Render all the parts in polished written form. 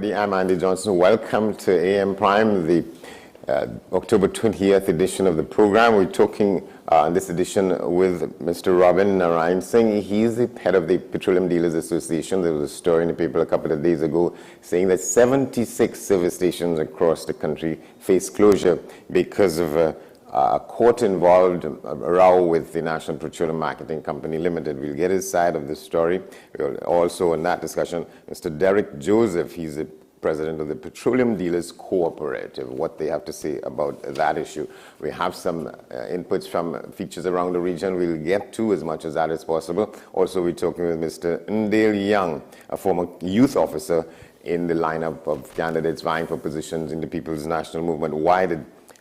everybody. I'm Andy Johnson. Welcome to AM Prime, the October 20th edition of the program. We're talking in this edition with Mr. Robin Narayan Singh. He's the head of the Petroleum Dealers Association. There was a story in the paper a couple of days ago saying that 76 service stations across the country face closure because of a court-involved row with the National Petroleum Marketing Company Limited. We'll get his side of the story. We'll also, in that discussion, Mr. Derek Joseph, he's the president of the Petroleum Dealers Cooperative, what they have to say about that issue. We have some inputs from features around the region. We'll get to as much as that is possible. Also, we're talking with Mr. Ndale Young, a former youth officer in the lineup of candidates vying for positions in the People's National Movement.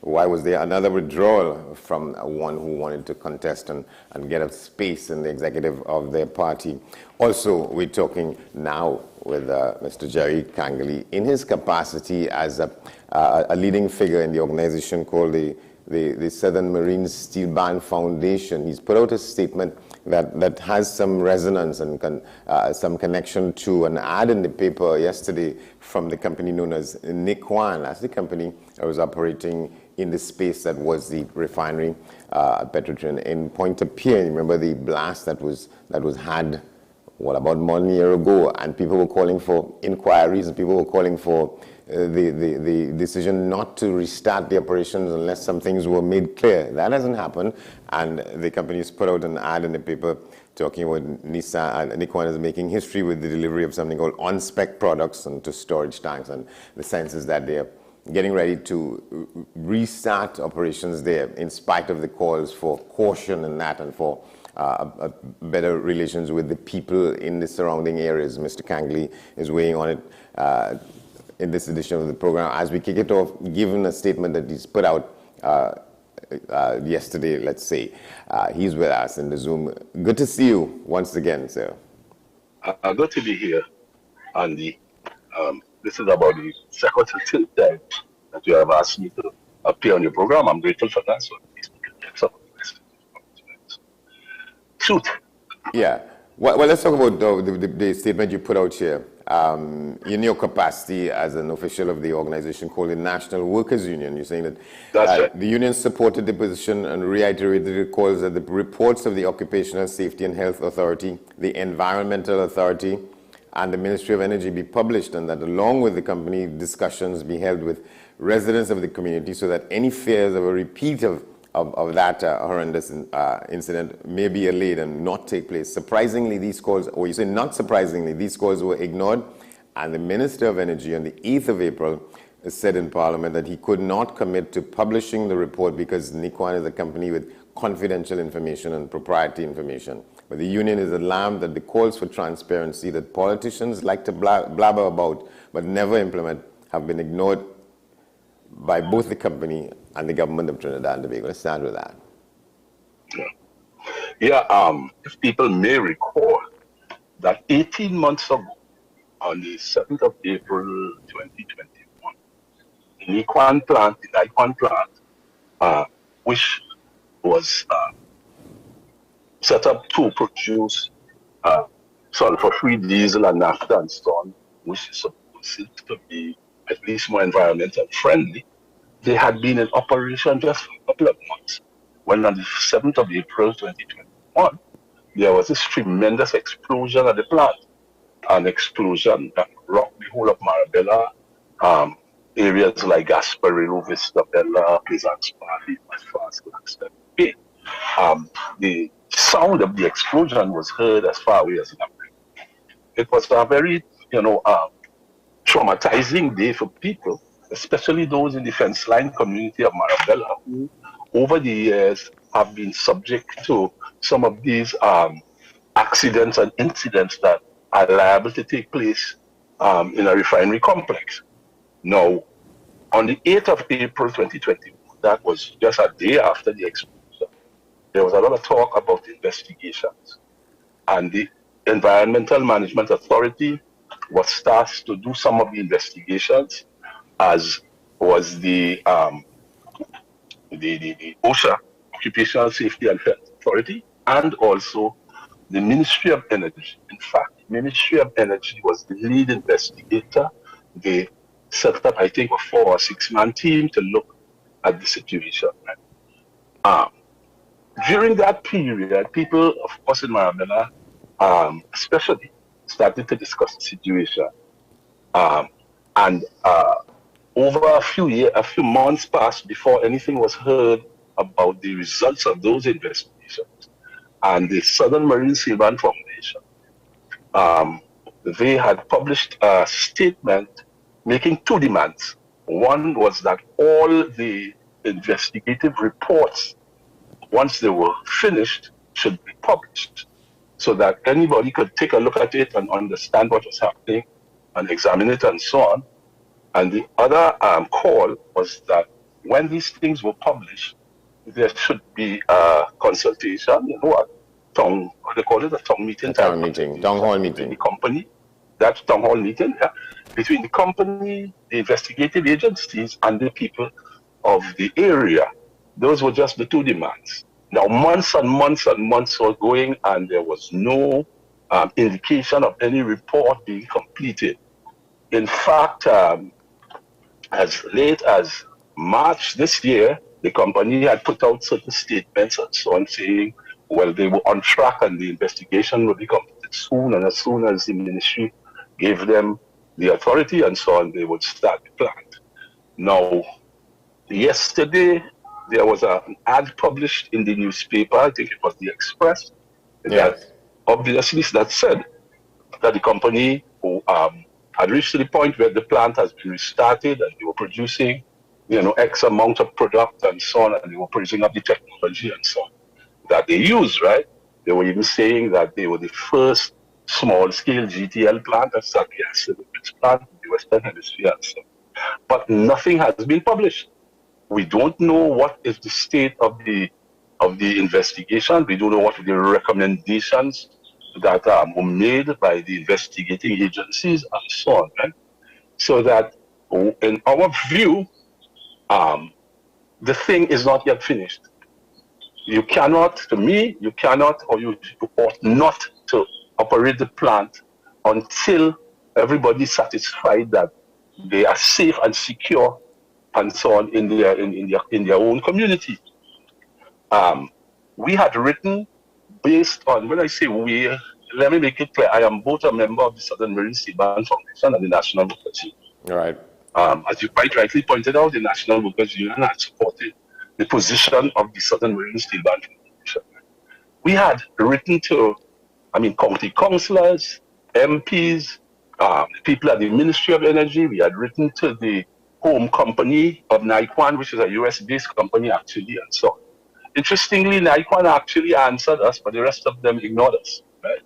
Why was there another withdrawal from one who wanted to contest and get a space in the executive of their party? Also, we're talking now with Mr. Jerry Kangley in his capacity as a leading figure in the organization called the Southern Marine Steel Band Foundation. He's put out a statement that has some resonance and some connection to an ad in the paper yesterday from the company known as Nikwan. That's the company that was operating in the space that was the refinery Petrotrin in Pointe-à-Pitre. Remember the blast that was had, about 1 year ago, and people were calling for inquiries, and people were calling for the decision not to restart the operations unless some things were made clear. That hasn't happened, and the company's put out an ad in the paper talking about Nikwan is making history with the delivery of something called on-spec products into storage tanks, and the sense is that they're getting ready to restart operations there in spite of the calls for caution and that, and for better relations with the people in the surrounding areas. Mr. Kangley is weighing on it in this edition of the program. As we kick it off, given a statement that he's put out yesterday, let's say, he's with us in the Zoom. Good to see you once again, sir. Good to be here, Andy. This is about the second time that you have asked me to appear on your program. I'm grateful for that. So please get some of the messages. Truth. Yeah. Well, let's talk about the statement you put out here. In your capacity as an official of the organization called the National Workers Union, you're saying that right. The union supported the position and reiterated the calls that the reports of the Occupational Safety and Health Authority, the Environmental Authority, and the Ministry of Energy be published, and that along with the company, discussions be held with residents of the community so that any fears of a repeat of that horrendous incident may be allayed and not take place. Surprisingly, these calls, or you say not surprisingly, these calls were ignored, and the Minister of Energy on the 8th of April said in Parliament that he could not commit to publishing the report because Nikwan is a company with confidential information and proprietary information. But the union is alarmed that the calls for transparency that politicians like to blabber about but never implement have been ignored by both the company and the government of Trinidad and Tobago. Let's start with that. If people may recall that 18 months ago, on the 7th of April 2021, the Nikwan plant, which was set up to produce sulfur-free diesel and naphtha and so on, which is supposed to be at least more environmental friendly, they had been in operation just for a couple of months. When on the 7th of April 2021, there was this tremendous explosion at the plant, an explosion that rocked the whole of Marabella, areas like Gasparilla, Vista Bella, Pleasance Party, as far as Blackstone Bay. The sound of the explosion was heard as far away as Amplia. It was a very, traumatizing day for people, especially those in the fence line community of Marabella, who over the years have been subject to some of these accidents and incidents that are liable to take place in a refinery complex. Now, on the 8th of April 2020, that was just a day after the explosion, there was a lot of talk about investigations. And the Environmental Management Authority was tasked to do some of the investigations, as was the OSHA, Occupational Safety and Health Authority, and also the Ministry of Energy. In fact, the Ministry of Energy was the lead investigator they set up, I think, a 4 or 6 man team to look at the situation. Right? During that period, people, of course, in Marabella, especially, started to discuss the situation. And over a few months passed before anything was heard about the results of those investigations. And the Southern Marine Seaman Foundation, they had published a statement making two demands. One was that all the investigative reports, once they were finished, should be published so that anybody could take a look at it and understand what was happening and examine it and so on. And the other call was that when these things were published, there should be a consultation, what they call it, a town meeting. Town hall meeting. The company, that town hall meeting, between the company, the investigative agencies, and the people of the area. Those were just the two demands. Now, months and months and months were going, and there was no indication of any report being completed. In fact, as late as March this year, the company had put out certain statements and so on, saying, well, they were on track and the investigation would be completed soon, and as soon as the ministry gave them the authority and so on, they would start the plant. Now, yesterday, there was an ad published in the newspaper, I think it was the Express, that obviously that said that the company who had reached to the point where the plant has been restarted and they were producing, X amount of product and so on, and they were producing up the technology and so on that they use, right? They were even saying that they were the first small-scale GTL plant, that's a gas plant in the Western Hemisphere and so on. But nothing has been published. We don't know what is the state of the investigation. We don't know what are the recommendations that were made by the investigating agencies and so on. Right? So that, in our view, the thing is not yet finished. You cannot, to me, you cannot or you ought not to operate the plant until everybody is satisfied that they are safe and secure and so on in their own community. We had written based on, when I say we, let me make it clear, I am both a member of the Southern Marine Seaman Foundation and the National Workers Union. All right. As you quite rightly pointed out, the National Workers Union had supported the position of the Southern Marine Seaman Foundation. We had written to, county councillors, MPs, people at the Ministry of Energy. We had written to the home company of Naikwan, which is a US-based company actually, and so on. Interestingly, Naikwan actually answered us, but the rest of them ignored us, right?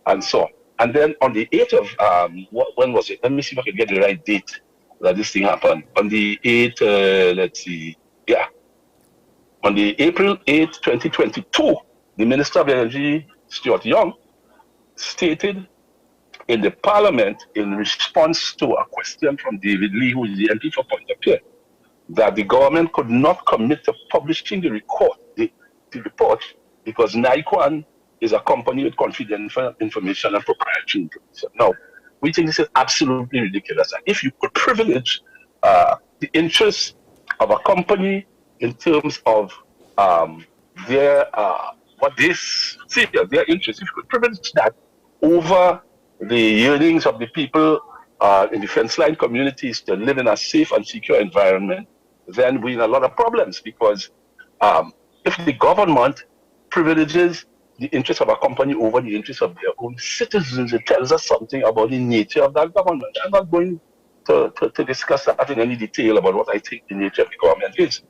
And so on. And then on the 8th of, when was it? Let me see if I can get the right date that this thing happened. On the 8th, on the April 8th, 2022, the Minister of Energy, Stuart Young, stated in the Parliament in response to a question from David Lee, who is the MP for Point-a-Pierre, that the government could not commit to publishing the report because Naikwan is a company with confidential information and proprietary information. Now, we think this is absolutely ridiculous. And if you could privilege the interests of a company in terms of their interests, if you could privilege that over the yearnings of the people in the fence line communities to live in a safe and secure environment, then we're in a lot of problems because if the government privileges the interests of a company over the interests of their own citizens, it tells us something about the nature of that government. I'm not going to discuss that in any detail about what I think the nature of the government is.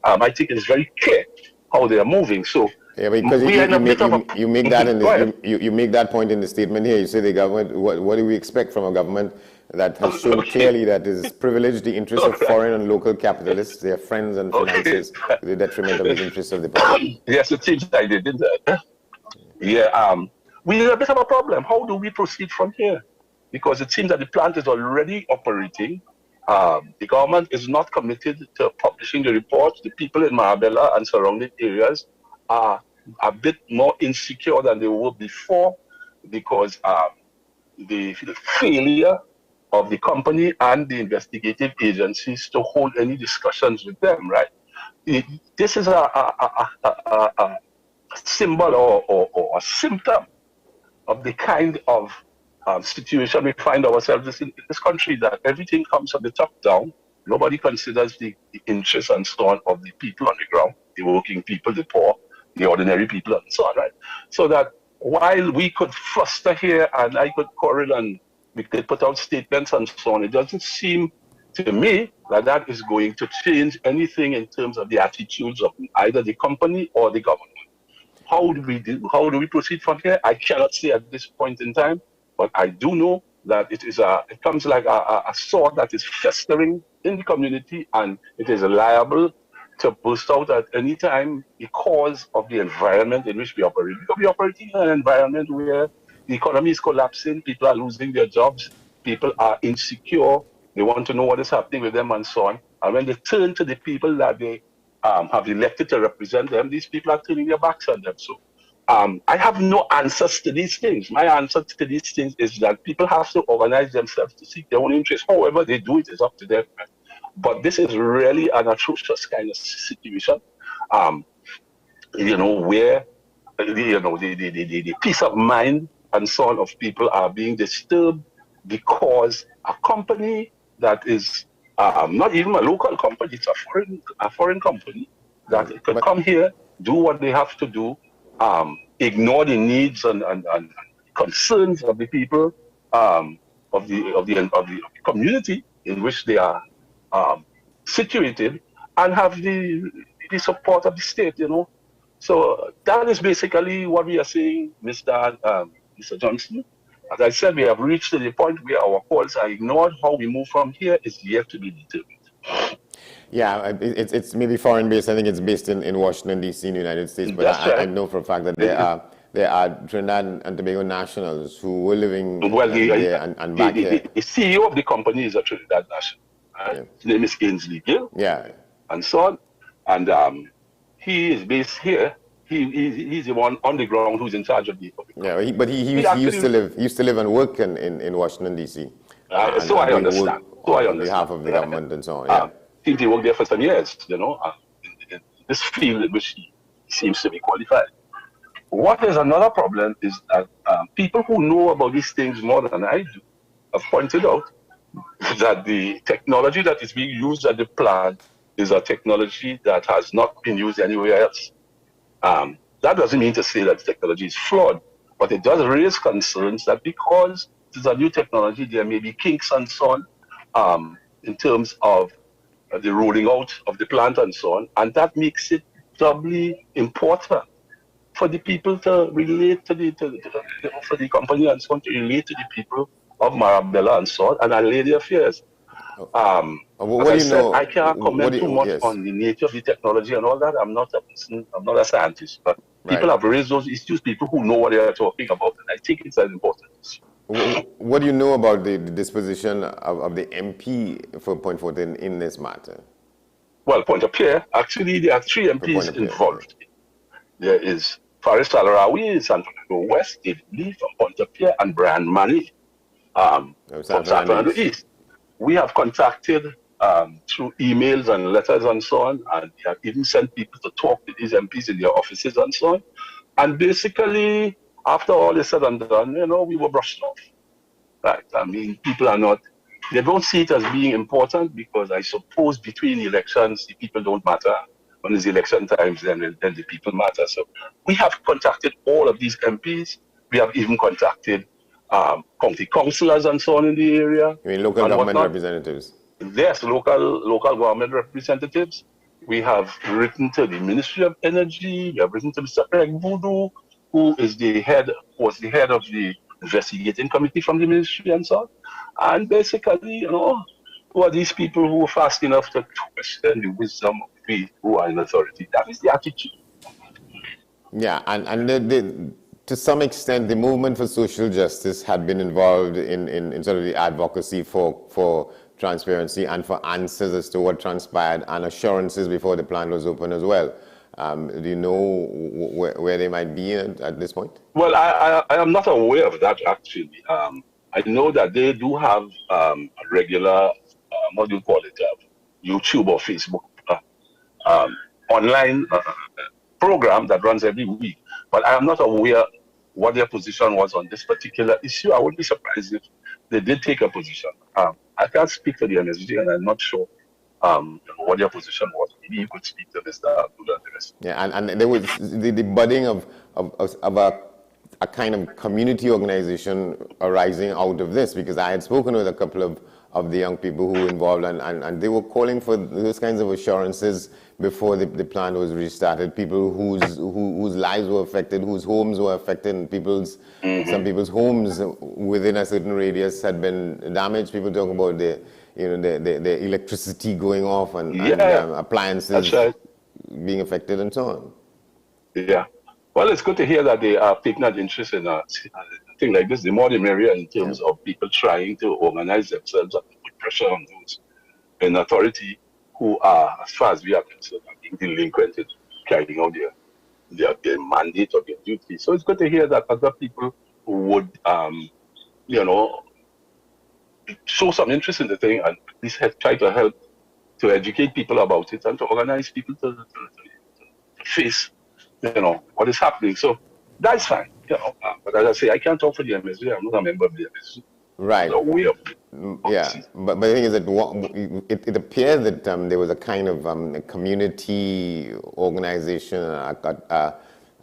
I think it's very clear how they are moving. So yeah, because you make that point in the statement here. You say the government. What do we expect from a government that has shown clearly that is privileged the interests of foreign and local capitalists, their friends and finances, to the detriment of the interests of the public? Yes, it seems I did that. Yeah, we have a bit of a problem. How do we proceed from here? Because it seems that the plant is already operating. The government is not committed to publishing the report. The people in Marabella and surrounding areas are a bit more insecure than they were before because the failure of the company and the investigative agencies to hold any discussions with them, right? This is a symbol or a symptom of the kind of situation we find ourselves in this country, that everything comes from the top down. Nobody considers the interests and so on of the people on the ground, the working people, the poor, the ordinary people, and so on, right? So that while we could foster here and I could quarrel and we could put out statements and so on, it doesn't seem to me that that is going to change anything in terms of the attitudes of either the company or the government. How do we proceed from here? I cannot say at this point in time, but I do know that it comes like a sword that is festering in the community, and it is liable to burst out at any time because of the environment in which we operate. Because we are operating in an environment where the economy is collapsing, people are losing their jobs, people are insecure, they want to know what is happening with them and so on. And when they turn to the people that they have elected to represent them, these people are turning their backs on them. So I have no answers to these things. My answer to these things is that people have to organize themselves to seek their own interests. However they do it is up to them. But this is really an atrocious kind of situation, where the peace of mind and so on of people are being disturbed because a company that is not even a local company, it's a foreign company that could come here, do what they have to do, ignore the needs and concerns of the people, of the community in which they are situated, and have the support of the state, So that is basically what we are saying, Mr. Johnson. As I said, we have reached to the point where our calls are ignored. How we move from here is yet to be determined. Yeah, it's maybe foreign-based. I think it's based in Washington, D.C. in the United States. But I know for a fact that there are Trinidad and Tobago nationals who were living there and back here. The CEO of the company is a Trinidad national. His name is Ainsley Gill. Yeah. And so on. And he is based here. He's the one on the ground who's in charge of the company. Yeah, but he used to live and work in Washington, D.C. So I understand. On behalf of the government and so on. Yeah. He worked there for some years, in this field in which he seems to be qualified. What is another problem is that people who know about these things more than I do have pointed out that the technology that is being used at the plant is a technology that has not been used anywhere else. That doesn't mean to say that the technology is flawed, but it does raise concerns that because it is a new technology, there may be kinks and so on in terms of the rolling out of the plant and so on, and that makes it doubly important for the people to relate to for the company and so on, to relate to the people of Marabella and so on, and allay their fears. I can't comment too much on the nature of the technology and all that. I'm not a scientist, but people have raised those issues, people who know what they are talking about, and I think it's an important issue. What do you know about the disposition of the MP for Point Fortin in this matter? Well, Pointe-à-Pierre, actually, there are three MPs involved. There is Faris Al-Rawi, San Fernando West, David Lee from Pointe-à-Pierre, and Brian Manny from San Fernando East. We have contacted through emails and letters and so on, and we have even sent people to talk to these MPs in their offices and so on. And basically, after all is said and done, we were brushed off. Right? I mean, people they don't see it as being important because I suppose between elections, the people don't matter. When it's election times, then the people matter. So we have contacted all of these MPs. We have even contacted county councillors and so on in the area. You mean local government representatives? Yes, local government representatives. We have written to the Ministry of Energy. We have written to Mr. Craig Voodoo, who was the head of the investigating committee from the ministry and so on. And basically, who are these people who are fast enough to question the wisdom of we who are in authority? That is the attitude. Yeah, and to some extent, the movement for social justice had been involved in sort of the advocacy for transparency and for answers as to what transpired and assurances before the plant was open as well. Do you know where they might be at this point? Well, I am not aware of that, actually. I know that they do have a regular, what do you call it, YouTube or Facebook online program that runs every week. But I am not aware what their position was on this particular issue. I would be surprised if they did take a position. I can't speak for the MSG, and I'm not sure what their position was. Maybe you could speak to Mr. Abdullah. Yeah, and there was the budding of a kind of community organization arising out of this, because I had spoken with a couple of the young people who were involved, and they were calling for those kinds of assurances before the plan was restarted. People whose lives were affected, whose homes were affected, and some people's homes within a certain radius had been damaged. People talk about the electricity going off and appliances being affected and so on. Yeah. Well, it's good to hear that they are taking an interest in a thing like this. The more the merrier in terms of people trying to organize themselves and put pressure on those in authority who are, as far as we are concerned, being delinquent in carrying out their mandate or their duty. So it's good to hear that other people who would, show some interest in the thing and at least try to help to educate people about it and to organize people to face, what is happening. So that's fine, But as I say, I can't talk for the MSG. I'm not a member of the MSG. Right. So we are, but the thing is that it appears that there was a kind of a community organization, a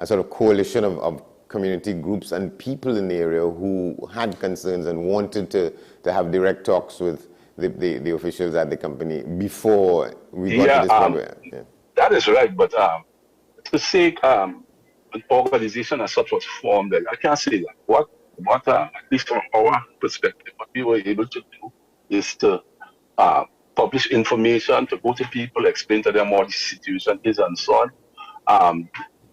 sort of coalition of community groups and people in the area who had concerns and wanted to have direct talks with the officials at the company before we got to this problem. That is right, but to say an organization as such was formed, I can't say that. What at least from our perspective, what we were able to do is to publish information, to go to people, explain to them what the situation is and so on.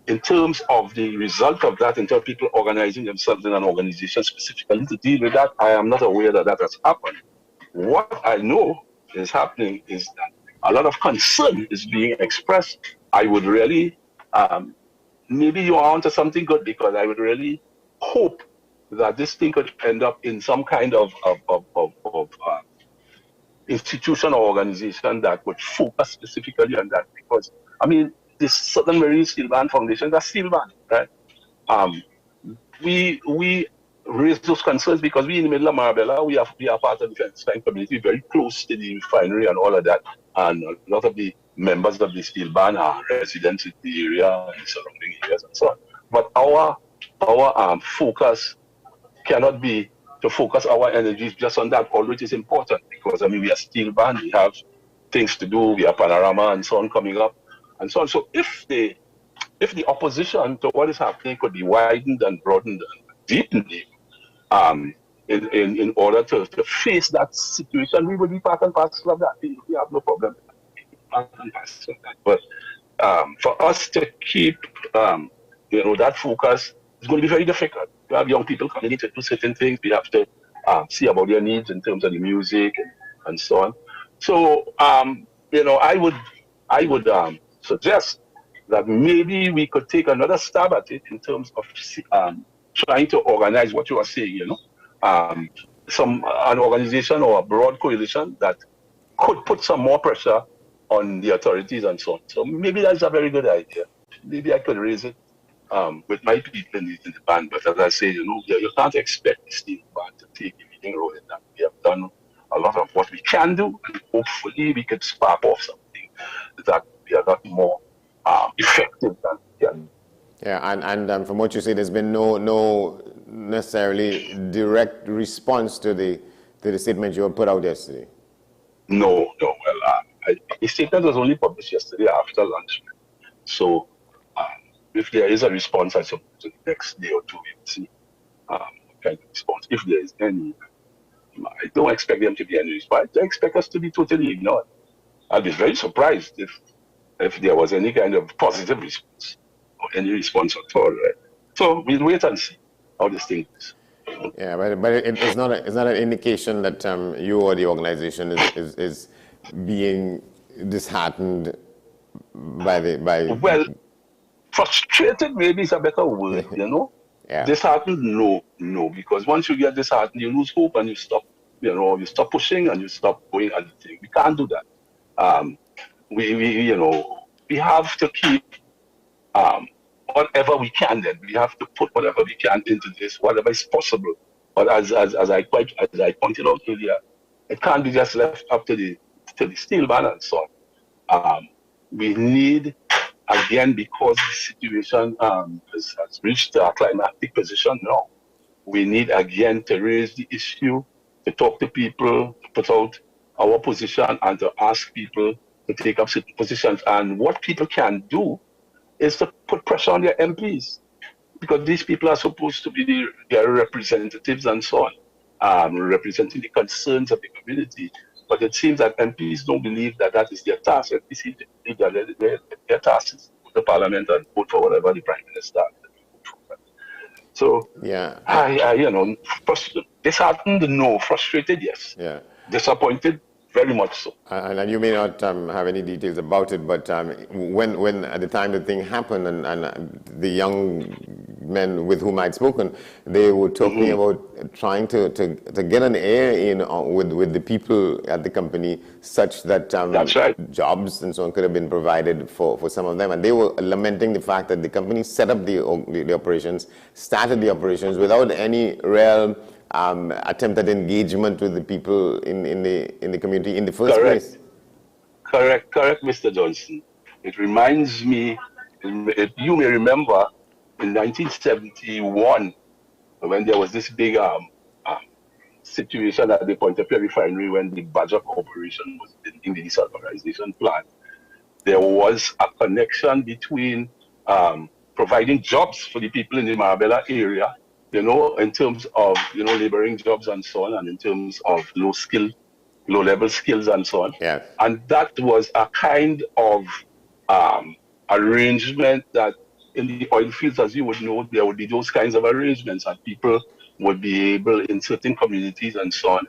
In terms of the result of that, in terms of people organizing themselves in an organization specifically to deal with that, I am not aware that that has happened. What I know is happening is that a lot of concern is being expressed. I would really, maybe you are onto something good, because I would really hope that this thing could end up in some kind of institution or organization that would focus specifically on that. Because, this Southern Marine Steel Band Foundation, that's steel band, right? We raise those concerns because we in the middle of Marbella, we are part of the defense line community, very close to the refinery and all of that. And a lot of the members of the steel band are residents in the area and surrounding areas and so on. But our focus cannot be to focus our energies just on that, although it is important, because we are steel band, we have things to do, we have Panorama and so on coming up and so on. So if the opposition to what is happening could be widened and broadened and deepened in order to face that situation, we would be part and parcel of that. We have no problem with that. But for us to keep that focus, it's going to be very difficult. We have young people coming in to do certain things. We have to see about their needs in terms of the music and so on. So I would suggest that maybe we could take another stab at it in terms of trying to organize what you are saying. An organization or a broad coalition that could put some more pressure on the authorities and so on. So maybe that's a very good idea. Maybe I could raise it with my people in the band. But as I say, you can't expect the steel band to take a leading role in that. We have done a lot of what we can do, and hopefully we could spark off something that would be a lot more effective than we can. Yeah, and from what you say, there's been no necessarily direct response to the statement you put out yesterday. No. Well, the statement was only published yesterday after lunch. So if there is a response, I suppose the next day or two we will see what kind of response. If there is any, I don't expect them to be any response. I expect us to be totally ignored. I'll be very surprised if there was any kind of positive response or any response at all, right? So we'll wait and see how this thing is. Yeah, but it's not an indication that you or the organization is being disheartened by Well, frustrated maybe is a better word, Yeah. Disheartened? No, because once you get disheartened, you lose hope and you stop, you stop pushing and you stop going at the thing. We can't do that. Um, we have to keep um, whatever we can. Then we have to put whatever we can into this, whatever is possible. But as I pointed out earlier, it can't be just left up to the steel man and so on. We need, again, because the situation has reached a climatic position now, we need again to raise the issue, to talk to people, to put out our position and to ask people to take up certain positions. And what people can do is to put pressure on their MPs, because these people are supposed to be their representatives and so on, representing the concerns of the community. But it seems that MPs don't believe that that is their task. MPs believe that their task is to go to Parliament and vote for whatever the Prime Minister. So, Yeah. disheartened, no. Frustrated, yes. Yeah. Disappointed, very much so. And you may not have any details about it, but when at the time the thing happened, and the young men with whom I'd spoken, they were talking about trying to get an air in with the people at the company, such that That's right. jobs and so on could have been provided for some of them. And they were lamenting the fact that the company set up the operations, started the operations without any real attempt at engagement with the people in the community in the first place. Correct, Mr. Johnson. It reminds me, you may remember, in 1971, when there was this big situation at the Point of Pierre refinery when the Badger Corporation was building the desulfurization plant, there was a connection between providing jobs for the people in the Marabella area, in terms of, laboring jobs and so on, and in terms of low-level skills and so on. Yeah. And that was a kind of arrangement that in the oil fields, as you would know, there would be those kinds of arrangements, and people would be able, in certain communities and so on,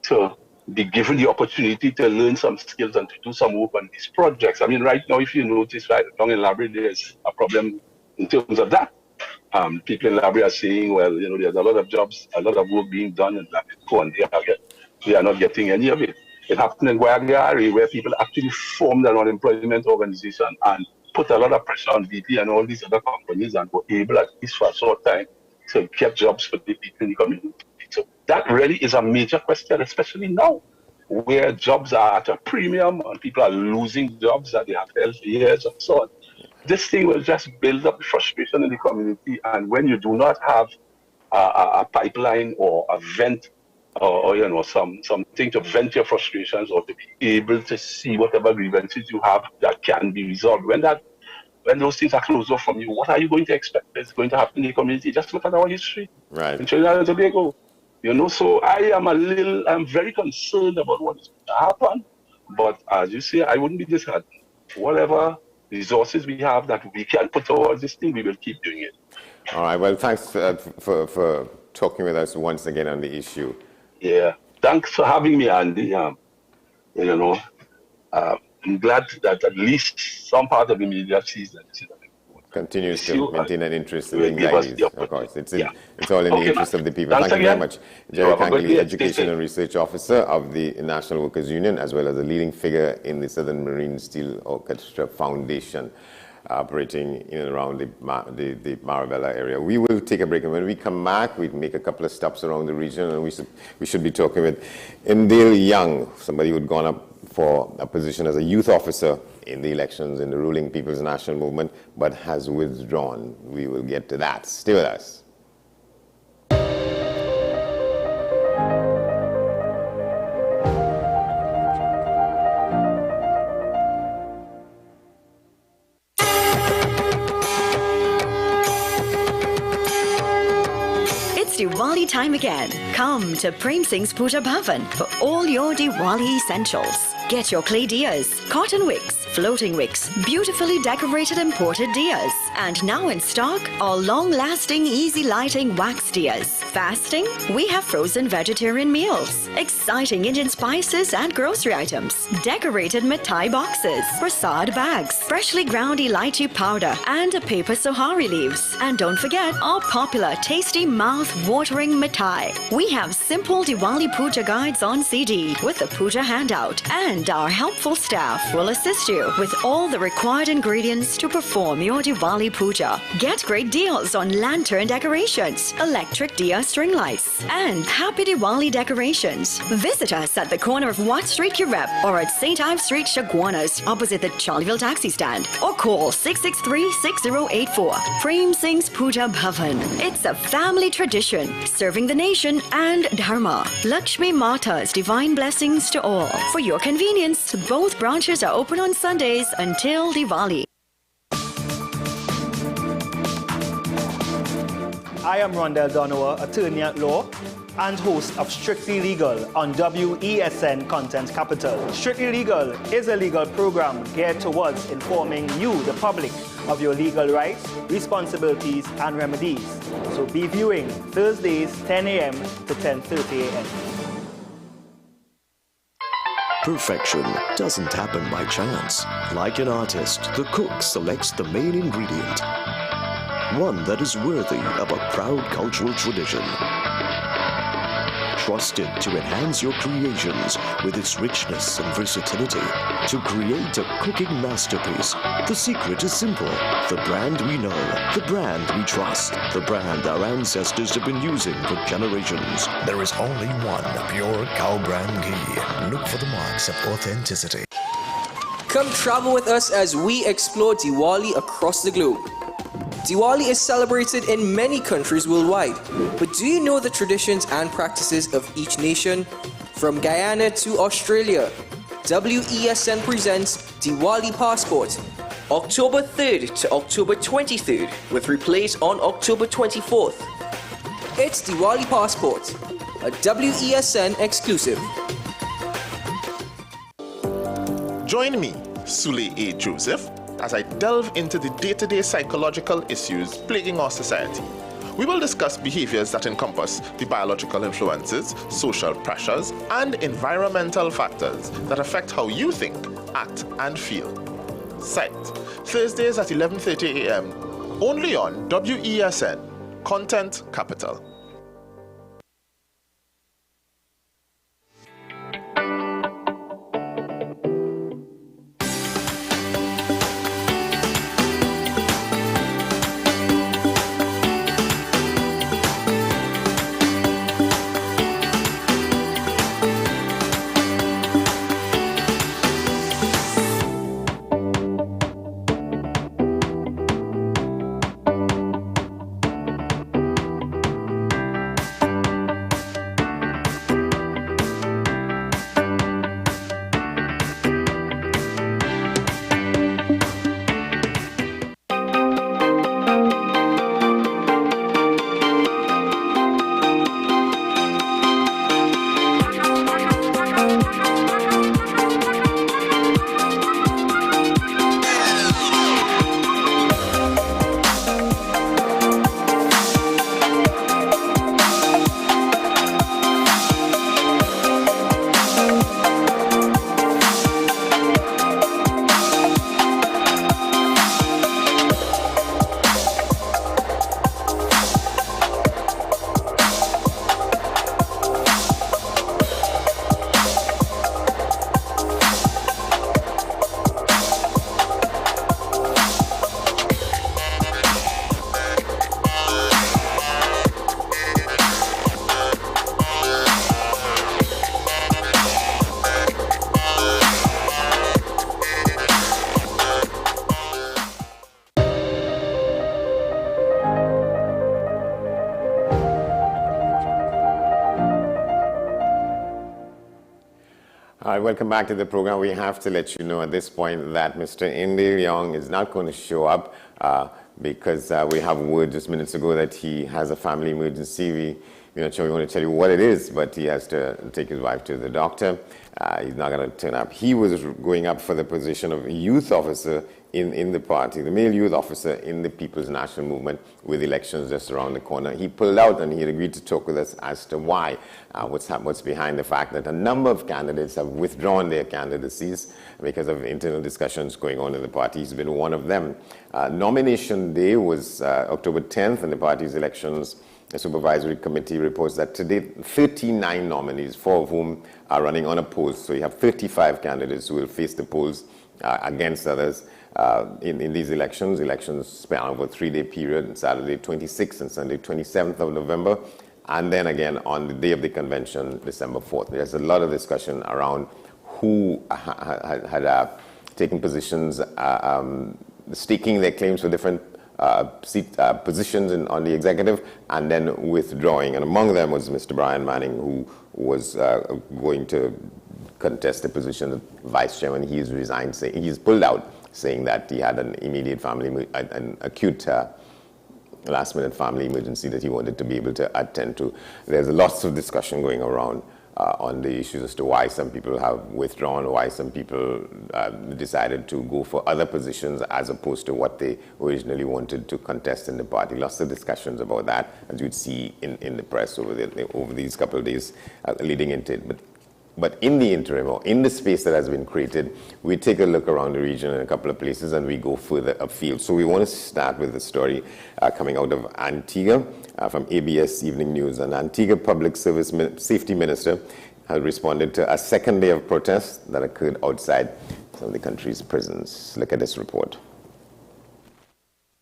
to be given the opportunity to learn some skills and to do some work on these projects. I mean, right now, if you notice, right down in Labrie, there's a problem in terms of that. People in Labrie are saying, well, there's a lot of jobs, a lot of work being done in Labrie, and they are not getting any of it. It happened in Guayagari, where people actually formed an unemployment organization and put a lot of pressure on BP and all these other companies, and were able, at least for a short time, to get jobs for the people in the community. So that really is a major question, especially now, where jobs are at a premium and people are losing jobs that they have held for years and so on. This thing will just build up frustration in the community, and when you do not have a pipeline or a vent, or something to vent your frustrations, or to be able to see whatever grievances you have that can be resolved, when those things are closed off from you, what are you going to expect is going to happen in the community? Just look at our history. Right. In Trinidad and Tobago. So I'm very concerned about what's going to happen. But as you say, I wouldn't be disheartened. Whatever resources we have that we can put towards this thing, we will keep doing it. All right. Well, thanks for talking with us once again on the issue. Yeah. Thanks for having me, Andy. I'm glad that at least some part of the media sees that this is continues to maintain an interest in the anxieties, of course. It's all in the interest of the people. Thank you very much. Jerry Kankley, Education and Research Officer of the National Workers Union, as well as a leading figure in the Southern Marine Steel Orchestra Foundation, operating in and around the Marabella area. We will take a break, and when we come back, we make a couple of stops around the region, and we should be talking with Indale Young, somebody who had gone up for a position as a youth officer in the elections in the ruling People's National Movement, but has withdrawn. We will get to that. Stay with us. It's Diwali time again. Come to Prem Singh's Puja Bhavan for all your Diwali essentials. Get your clay diyas, cotton wicks, floating wicks, beautifully decorated imported diyas. And now in stock, our long-lasting, easy-lighting wax diyas. Fasting? We have frozen vegetarian meals. Exciting Indian spices and grocery items. Decorated mithai boxes, prasad bags, freshly ground elaichi powder, and paper sohari leaves. And don't forget our popular, tasty, mouth-watering mithai. We have simple Diwali puja guides on CD with a puja handout, and our helpful staff will assist you with all the required ingredients to perform your Diwali puja. Get great deals on lantern decorations, electric diya string lights, and happy Diwali decorations. Visit us at the corner of Watt Street, Kirep, or at St. Ives Street, Chaguanas, opposite the Charleville taxi stand, or call 663-6084. Prem Singh's Puja Bhavan. It's a family tradition, serving the nation and Dharma. Lakshmi Mata's divine blessings to all. For your convenience, both branches are open on Sundays until Diwali. I am Rondell Donowa, attorney at law and host of Strictly Legal on WESN Content Capital. Strictly Legal is a legal program geared towards informing you, the public, of your legal rights, responsibilities, and remedies. So be viewing Thursdays 10 a.m. to 10:30 a.m. Perfection doesn't happen by chance. Like an artist, the cook selects the main ingredient, one that is worthy of a proud cultural tradition. Trusted to enhance your creations with its richness and versatility. To create a cooking masterpiece, the secret is simple. The brand we know, the brand we trust, the brand our ancestors have been using for generations. There is only one pure cow brand ghee. Look for the marks of authenticity. Come travel with us as we explore Diwali across the globe. Diwali is celebrated in many countries worldwide, but do you know the traditions and practices of each nation? From Guyana to Australia, WESN presents Diwali Passport, October 3rd to October 23rd, with replays on October 24th. It's Diwali Passport, a WESN exclusive. Join me, Sule A. Joseph, as I delve into the day-to-day psychological issues plaguing our society. We will discuss behaviors that encompass the biological influences, social pressures, and environmental factors that affect how you think, act, and feel. Sight, Thursdays at 11:30 a.m., only on WESN, Content Capital. Welcome back to the program. We have to let you know at this point that Mr. Indil Young is not going to show up because we have word just minutes ago that he has a family emergency. we're not sure we want to tell you what it is, but he has to take his wife to the doctor. He's not going to turn up. He was going up for the position of youth officer in the party, the male youth officer in the People's National Movement, with elections just around the corner. He pulled out, and he had agreed to talk with us as to why, what's behind the fact that a number of candidates have withdrawn their candidacies because of internal discussions going on in the party. He's been one of them. Nomination day was October 10th, and the party's elections supervisory committee reports that today 39 nominees, 4 of whom are running unopposed. So you have 35 candidates who will face the polls against others in these elections. Elections span over a 3-day period, Saturday 26th and Sunday 27th of November, and then again on the day of the convention, December 4th. There's a lot of discussion around who had taken positions, staking their claims for different positions on the executive, and then withdrawing. And among them was Mr. Brian Manning, who was going to contest the position of vice chairman. He's resigned, he's pulled out, saying that he had an immediate an acute last-minute family emergency that he wanted to be able to attend to. There's lots of discussion going around on the issues as to why some people have withdrawn, why some people decided to go for other positions as opposed to what they originally wanted to contest in the party. Lots of discussions about that, as you'd see in the press over these couple of days leading into it. But in the interim, or in the space that has been created, we take a look around the region in a couple of places and we go further afield. So we want to start with the story coming out of Antigua from ABS Evening News. An Antigua Public Service Safety Minister has responded to a second day of protests that occurred outside some of the country's prisons. Look at this report.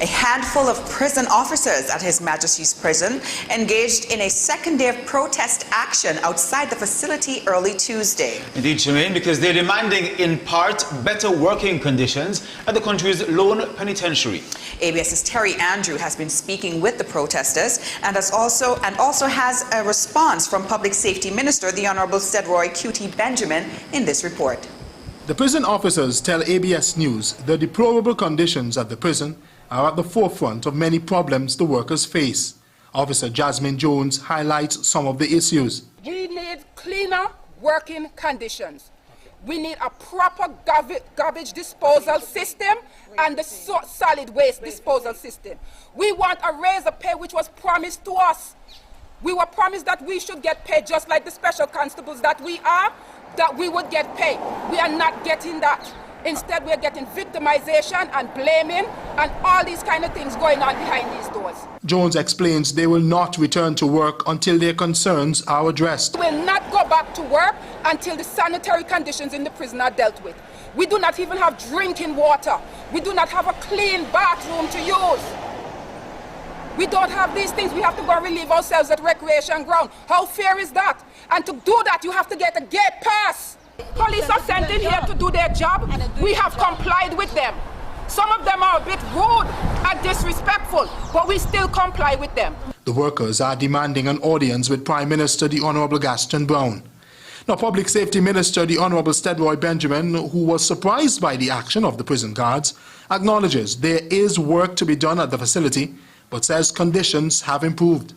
A handful of prison officers at His Majesty's Prison engaged in a second day of protest action outside the facility early Tuesday. Indeed, Shemaine, because they're demanding, in part, better working conditions at the country's lone penitentiary. ABS's Terry Andrew has been speaking with the protesters and also has a response from Public Safety Minister, the Honourable Cedroy QT Benjamin, in this report. The prison officers tell ABS News the deplorable conditions at the prison are at the forefront of many problems the workers face. Officer Jasmine Jones highlights some of the issues. We need cleaner working conditions. We need a proper garbage disposal system and the solid waste disposal system. We want a raise of pay which was promised to us. We were promised that we should get paid just like the special constables that we are, that we would get paid. We are not getting that. Instead, we're getting victimization and blaming and all these kind of things going on behind these doors. Jones explains they will not return to work until their concerns are addressed. We will not go back to work until the sanitary conditions in the prison are dealt with. We do not even have drinking water. We do not have a clean bathroom to use. We don't have these things. We have to go and relieve ourselves at recreation ground. How fair is that? And to do that, you have to get a gate pass. Police are sent in here to do their job. We have complied with them. Some of them are a bit rude and disrespectful, but we still comply with them. The workers are demanding an audience with Prime Minister the Honourable Gaston Brown. Now, Public Safety Minister the Honourable Cedroy Benjamin, who was surprised by the action of the prison guards, acknowledges there is work to be done at the facility, but says conditions have improved.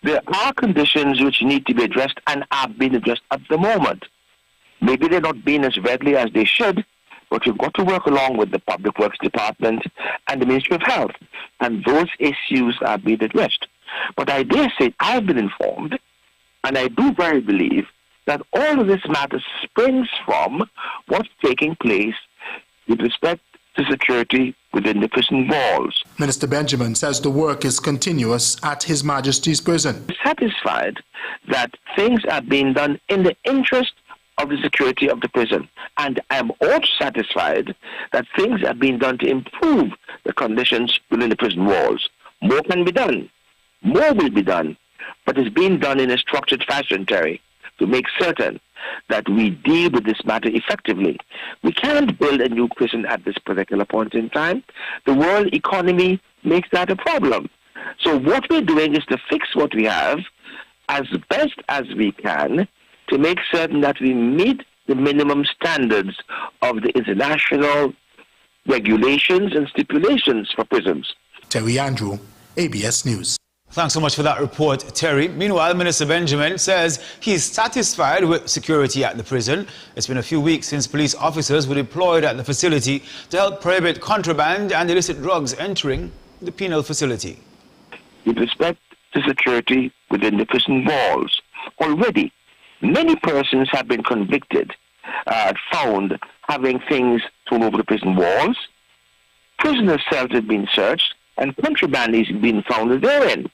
There are conditions which need to be addressed and are being addressed at the moment. Maybe they're not being as readily as they should, but we've got to work along with the Public Works Department and the Ministry of Health, and those issues are being addressed. But I dare say I've been informed, and I do very believe, that all of this matter springs from what's taking place with respect to security within the prison walls. Minister Benjamin says the work is continuous at His Majesty's Prison. I'm satisfied that things are being done in the interest of the security of the prison. And I'm also satisfied that things are being done to improve the conditions within the prison walls. More can be done. More will be done. But it's being done in a structured fashion, Terry, to make certain that we deal with this matter effectively. We can't build a new prison at this particular point in time. The world economy makes that a problem. So what we're doing is to fix what we have as best as we can to make certain that we meet the minimum standards of the international regulations and stipulations for prisons. Terry Andrew, ABS News. Thanks so much for that report, Terry. Meanwhile, Minister Benjamin says he's satisfied with security at the prison. It's been a few weeks since police officers were deployed at the facility to help prohibit contraband and illicit drugs entering the penal facility. With respect to security within the prison walls, already many persons have been convicted, found having things thrown over the prison walls. Prisoner cells have been searched and contraband is being found therein.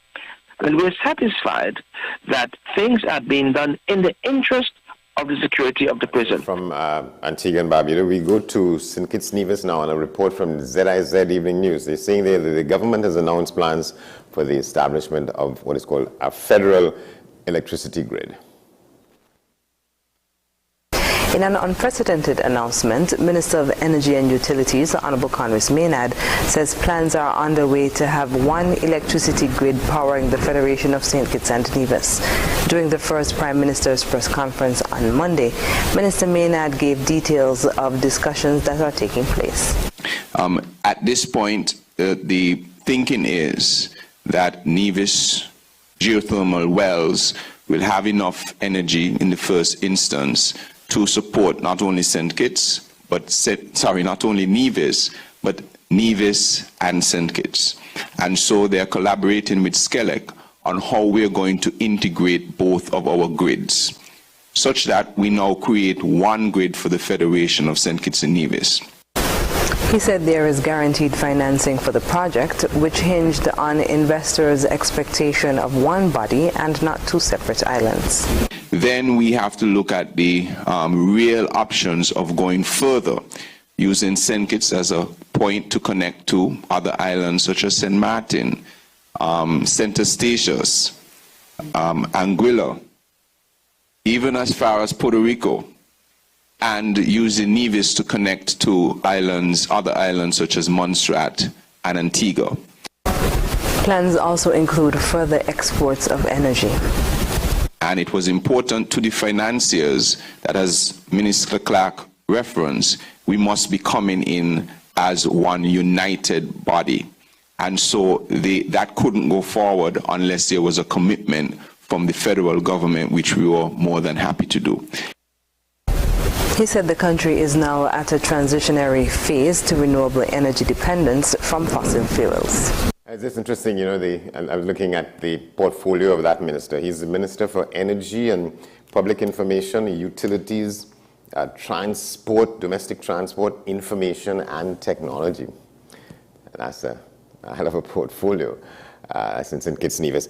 And we're satisfied that things are being done in the interest of the security of the prison. From Antigua and Barbuda, we go to St. Kitts Nevis now on a report from ZIZ Evening News. They're saying that the government has announced plans for the establishment of what is called a federal electricity grid. In an unprecedented announcement, Minister of Energy and Utilities, Honorable Congress Maynard, says plans are underway to have one electricity grid powering the Federation of St. Kitts and Nevis. During the first Prime Minister's press conference on Monday, Minister Maynard gave details of discussions that are taking place. At this point, the thinking is that Nevis geothermal wells will have enough energy in the first instance to support not only St. Kitts, not only Nevis, but Nevis and St. Kitts. And so they're collaborating with SCELEC on how we're going to integrate both of our grids, such that we now create one grid for the Federation of St. Kitts and Nevis. He said there is guaranteed financing for the project, which hinged on investors' expectation of one body and not two separate islands. Then we have to look at the real options of going further, using St. Kitts as a point to connect to other islands such as St. Martin, St. Eustatius, Anguilla, even as far as Puerto Rico, and using Nevis to connect to islands, other islands such as Montserrat and Antigua. Plans also include further exports of energy. And it was important to the financiers that, as Minister Clark referenced, we must be coming in as one united body. And so that couldn't go forward unless there was a commitment from the federal government, which we were more than happy to do. He said the country is now at a transitionary phase to renewable energy dependence from fossil fuels. It's just interesting, you know, I was looking at the portfolio of that minister. He's the Minister for Energy and Public Information, Utilities, Transport, Domestic Transport, Information and Technology. That's a hell of a portfolio since St. Kitts Nevis.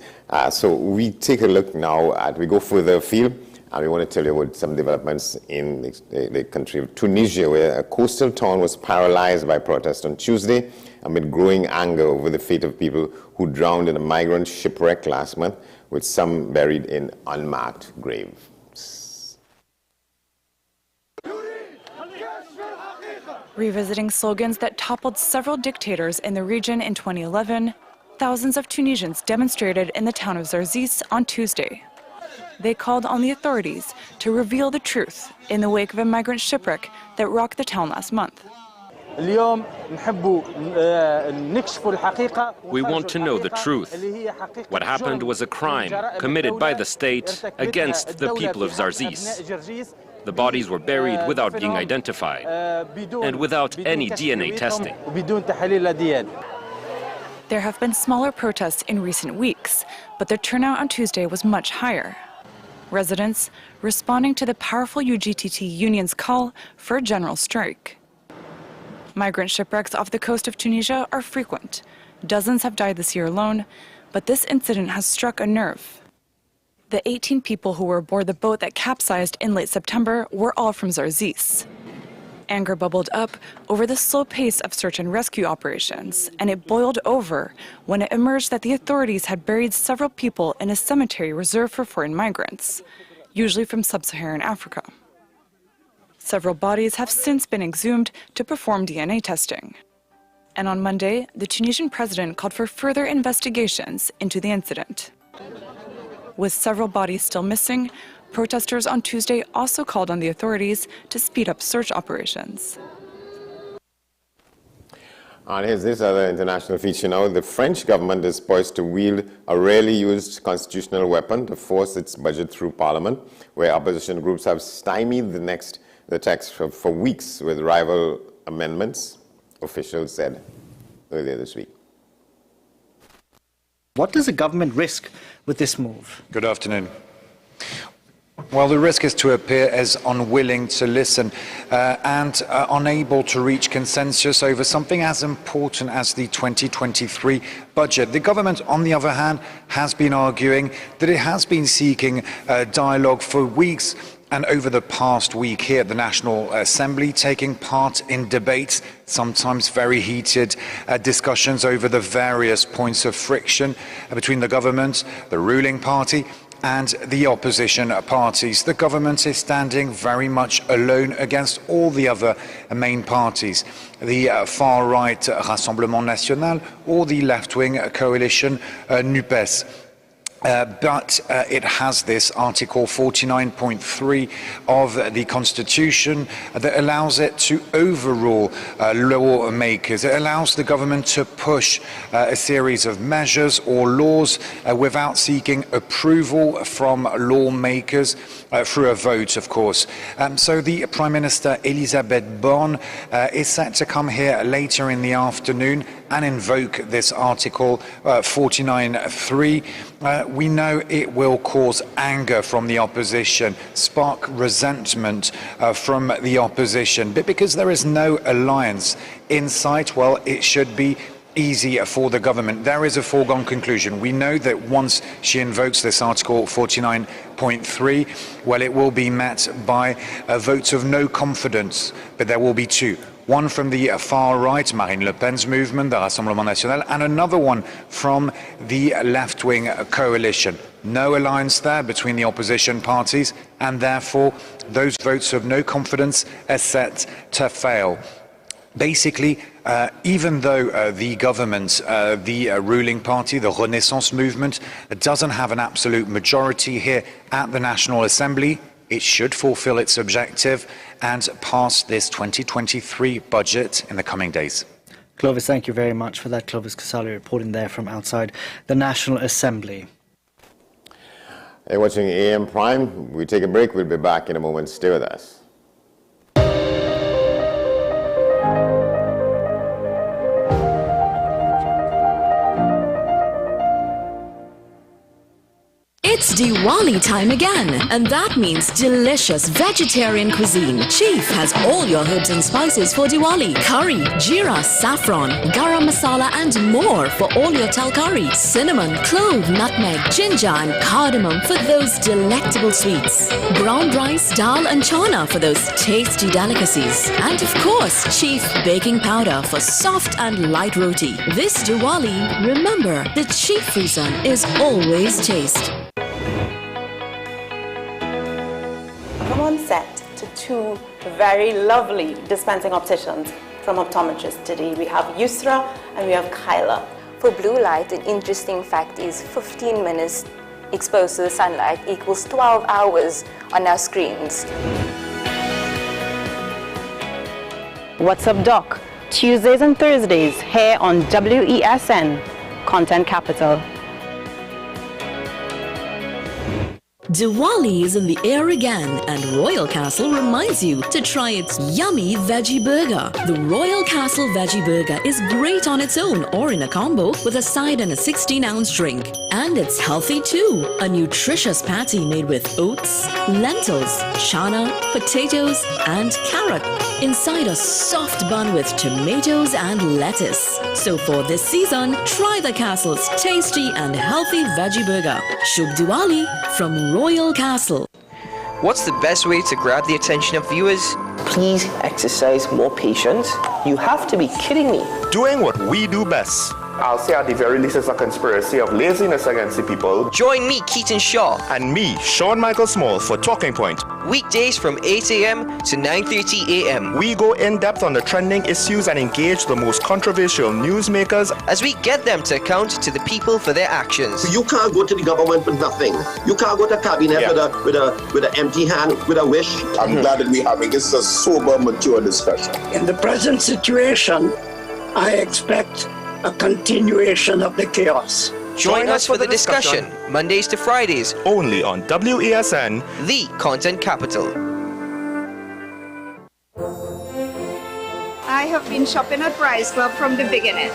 So we take a look now we go further afield. And we want to tell you about some developments in the country of Tunisia, where a coastal town was paralyzed by protests on Tuesday amid growing anger over the fate of people who drowned in a migrant shipwreck last month, with some buried in unmarked graves. Revisiting slogans that toppled several dictators in the region in 2011, thousands of Tunisians demonstrated in the town of Zarzis on Tuesday. They called on the authorities to reveal the truth in the wake of a migrant shipwreck that rocked the town last month. We want to know the truth. What happened was a crime committed by the state against the people of Zarzis. The bodies were buried without being identified and without any DNA testing. There have been smaller protests in recent weeks, but the turnout on Tuesday was much higher. Residents responding to the powerful ICNTT union's call for a general strike. Migrant shipwrecks off the coast of Tunisia are frequent. Dozens have died this year alone, but this incident has struck a nerve. The 18 people who were aboard the boat that capsized in late September were all from Zarzis. Anger bubbled up over the slow pace of search and rescue operations, and it boiled over when it emerged that the authorities had buried several people in a cemetery reserved for foreign migrants, usually from sub-Saharan Africa. Several bodies have since been exhumed to perform DNA testing. And on Monday, the Tunisian president called for further investigations into the incident. With several bodies still missing, protesters on Tuesday also called on the authorities to speed up search operations. And here's this other international feature now. The French government is poised to wield a rarely used constitutional weapon to force its budget through Parliament, where opposition groups have stymied the text for weeks with rival amendments, officials said earlier this week. What does the government risk with this move? Good afternoon. Well, the risk is to appear as unwilling to listen and unable to reach consensus over something as important as the 2023 budget. The government, on the other hand, has been arguing that it has been seeking dialogue for weeks and over the past week here at the National Assembly, taking part in debates, sometimes very heated discussions over the various points of friction between the government, the ruling party, and the opposition parties. The government is standing very much alone against all the other main parties, the far-right Rassemblement National or the left-wing coalition NUPES. But it has this Article 49.3 of the Constitution that allows it to overrule lawmakers. It allows the government to push a series of measures or laws without seeking approval from lawmakers through a vote, of course. So the Prime Minister Elisabeth Borne is set to come here later in the afternoon and invoke this Article 49.3. We know it will cause anger from the opposition, spark resentment from the opposition. But because there is no alliance in sight, well, it should be easy for the government. There is a foregone conclusion. We know that once she invokes this Article 49.3, well, it will be met by votes of no confidence, but there will be two. One from the far right, Marine Le Pen's movement, the Rassemblement National, and another one from the left-wing coalition. No alliance there between the opposition parties, and therefore those votes of no confidence are set to fail. Basically, even though the government, the ruling party, the Renaissance movement, doesn't have an absolute majority here at the National Assembly, it should fulfill its objective and pass this 2023 budget in the coming days. Clovis, thank you very much for that. Clovis Casali reporting there from outside the National Assembly. Hey, watching AM Prime. We take a break. We'll be back in a moment. Stay with us. It's Diwali time again, and that means delicious vegetarian cuisine. Chief has all your herbs and spices for Diwali. Curry, jeera, saffron, garam masala and more for all your talkari. Cinnamon, clove, nutmeg, ginger and cardamom for those delectable sweets. Brown rice, dal and chana for those tasty delicacies. And of course, Chief baking powder for soft and light roti. This Diwali, remember, the Chief reason is always taste. Come on set to two very lovely dispensing opticians from optometrists today. We have Yusra and we have Kyla. For blue light, an interesting fact is 15 minutes exposed to the sunlight equals 12 hours on our screens. What's up, Doc? Tuesdays and Thursdays here on WESN, Content Capital. Diwali is in the air again, and Royal Castle reminds you to try its yummy veggie burger. The Royal Castle veggie burger is great on its own or in a combo with a side and a 16-ounce drink. And it's healthy too. A nutritious patty made with oats, lentils, chana, potatoes, and carrot. Inside a soft bun with tomatoes and lettuce. So for this season, try the Castle's tasty and healthy veggie burger. Shubh Diwali from Royal Castle. What's the best way to grab the attention of viewers? Please exercise more patience. You have to be kidding me. Doing what we do best. I'll say at the very least it's a conspiracy of laziness against the people. Join me, Keaton Shaw. And me, Sean Michael Small, for Talking Point. Weekdays from 8 a.m. to 9:30 a.m. We go in-depth on the trending issues and engage the most controversial newsmakers as we get them to account to the people for their actions. You can't go to the government with nothing. You can't go to cabinet with an empty hand, with a wish. I'm glad that we're having this a sober, mature discussion. In the present situation, I expect a continuation of the chaos. Join us for the discussion, Mondays to Fridays, only on WESN, the content capital. I have been shopping at Price Club from the beginning.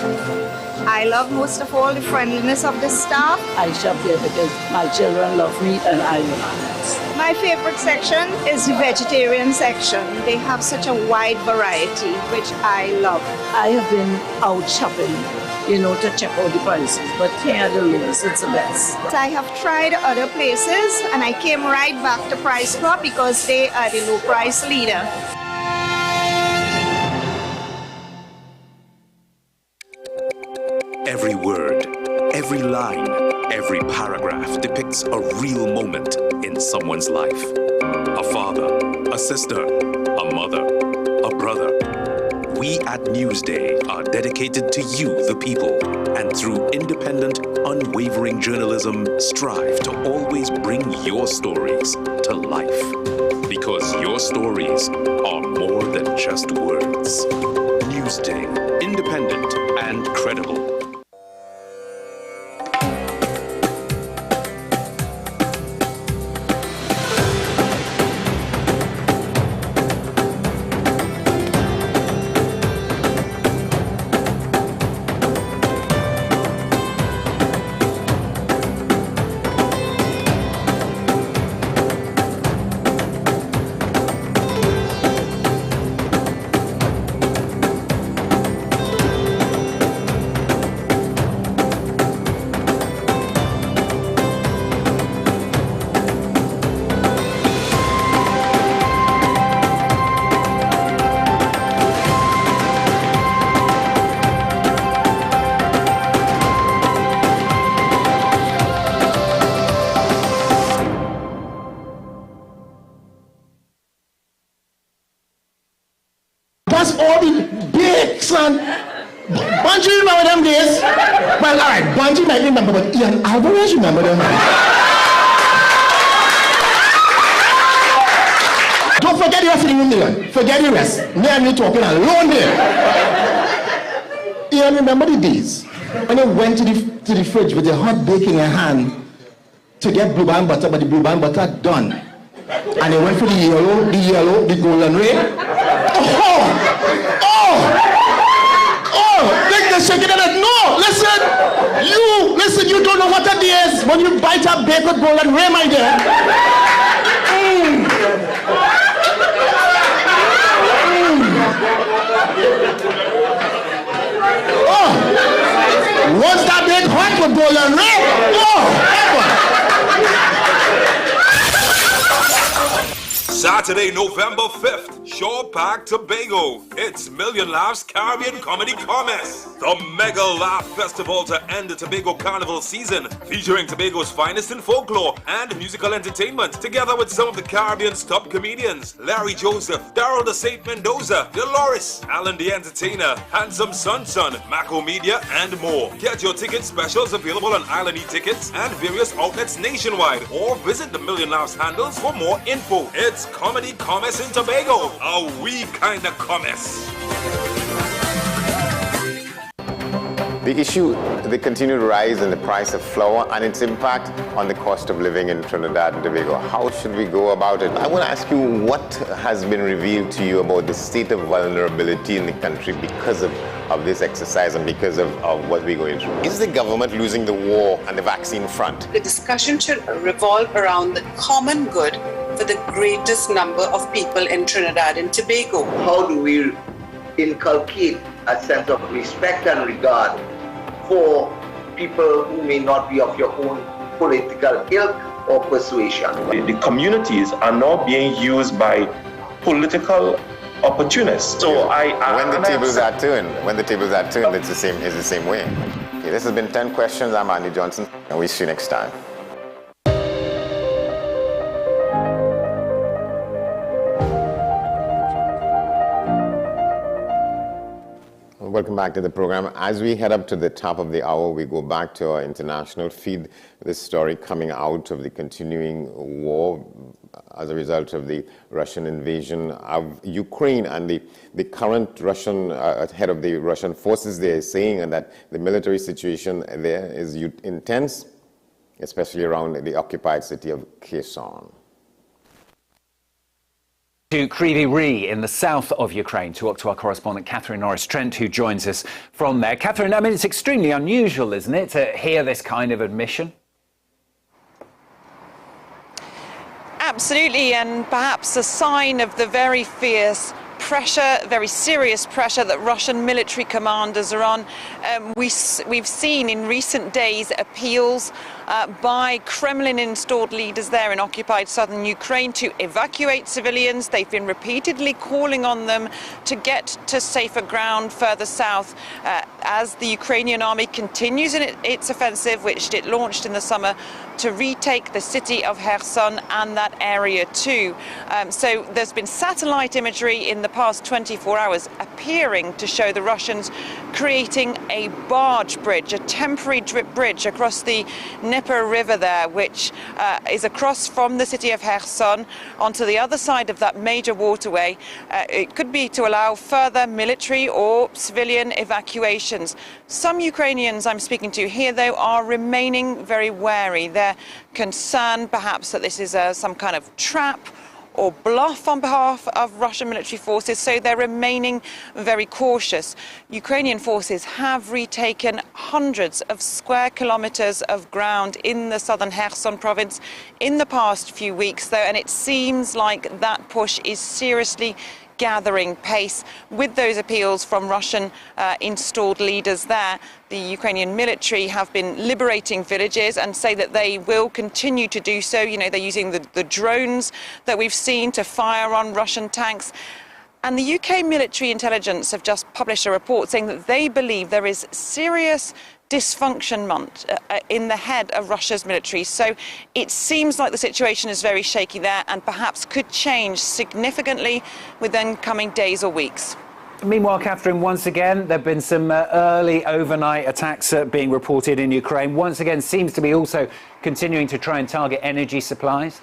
I love most of all the friendliness of the staff. I shop here because my children love me and I love My favorite section is the vegetarian section. They have such a wide variety, which I love. I have been out shopping, to check out the prices, but here at the Lewis, it's the best. I have tried other places and I came right back to Price Club because they are the low price leader. Every word, every line, every paragraph depicts a real moment in someone's life. A father, a sister, a mother, a brother. We at Newsday are dedicated to you, the people, and through independent, unwavering journalism, strive to always bring your stories to life. Because your stories are more than just words. Newsday, independent and credible. All the bakes and Bungie, remember them days? Well, all right, Bungie might remember, but Ian Alvarez remember them. Don't forget the rest of the room there. Forget the rest. Me and you talking alone there. Ian, remember the days when you went to the fridge with your hot bake in your hand to get blue band butter, but the blue band butter done, and you went for the yellow, the golden ray. They're shaking their head. No, listen, you don't know what that is when you bite a baked golden ray, my dear. Once that big hot with golden ray, Saturday, November 5th, Shore Park, Tobago. It's Million Laughs Caribbean Comedy Commerce, the mega laugh festival to end the Tobago Carnival season, featuring Tobago's finest in folklore and musical entertainment, together with some of the Caribbean's top comedians, Larry Joseph, Daryl the Saint Mendoza, Dolores, Alan the Entertainer, Handsome Sun, Mako Media, and more. Get your ticket specials available on Island E-Tickets and various outlets nationwide, or visit the Million Laughs handles for more info. It's Comedy Commerce in Tobago, a wee kind of commerce. The issue, the continued rise in the price of flour and its impact on the cost of living in Trinidad and Tobago. How should we go about it? I want to ask you, what has been revealed to you about the state of vulnerability in the country because of this exercise and because of what we're going through? Is the government losing the war on the vaccine front? The discussion should revolve around the common good for the greatest number of people in Trinidad and Tobago. How do we inculcate a sense of respect and regard for people who may not be of your own political ilk or persuasion? The communities are now being used by political opportunists. So when the tables are turned, it's the same way. Okay, this has been 10 Questions. I'm Andy Johnson, and we'll see you next time. Welcome back to the program. As we head up to the top of the hour, we go back to our international feed. This story coming out of the continuing war as a result of the Russian invasion of Ukraine. And the current Russian head of the Russian forces there is saying that the military situation there is intense, especially around the occupied city of Kherson. To Kryvyi Rih in the south of Ukraine, to talk to our correspondent Catherine Norris-Trent, who joins us from there. Catherine, I mean, it's extremely unusual, isn't it, to hear this kind of admission? Absolutely, and perhaps a sign of the very fierce pressure, very serious pressure that Russian military commanders are on. We've seen in recent days appeals by Kremlin-installed leaders there in occupied southern Ukraine to evacuate civilians. They've been repeatedly calling on them to get to safer ground further south as the Ukrainian army continues in its offensive, which it launched in the summer, to retake the city of Kherson and that area too. So there's been satellite imagery in the past 24 hours appearing to show the Russians creating a barge bridge, a temporary drip bridge across the Dnieper River there, which is across from the city of Kherson onto the other side of that major waterway. It could be to allow further military or civilian evacuations. Some Ukrainians I'm speaking to here, though, are remaining very wary. They're concerned perhaps that this is some kind of trap or bluff on behalf of Russian military forces, so they're remaining very cautious. Ukrainian forces have retaken hundreds of square kilometers of ground in the southern Kherson province in the past few weeks, though, and it seems like that push is seriously gathering pace with those appeals from Russian installed leaders there. The Ukrainian military have been liberating villages and say that they will continue to do so. You know, they're using the drones that we've seen to fire on Russian tanks. And the UK military intelligence have just published a report saying that they believe there is serious dysfunction in the head of Russia's military. So it seems like the situation is very shaky there and perhaps could change significantly within coming days or weeks. Meanwhile, Catherine, once again, there have been some early overnight attacks being reported in Ukraine. Once again, seems to be also continuing to try and target energy supplies.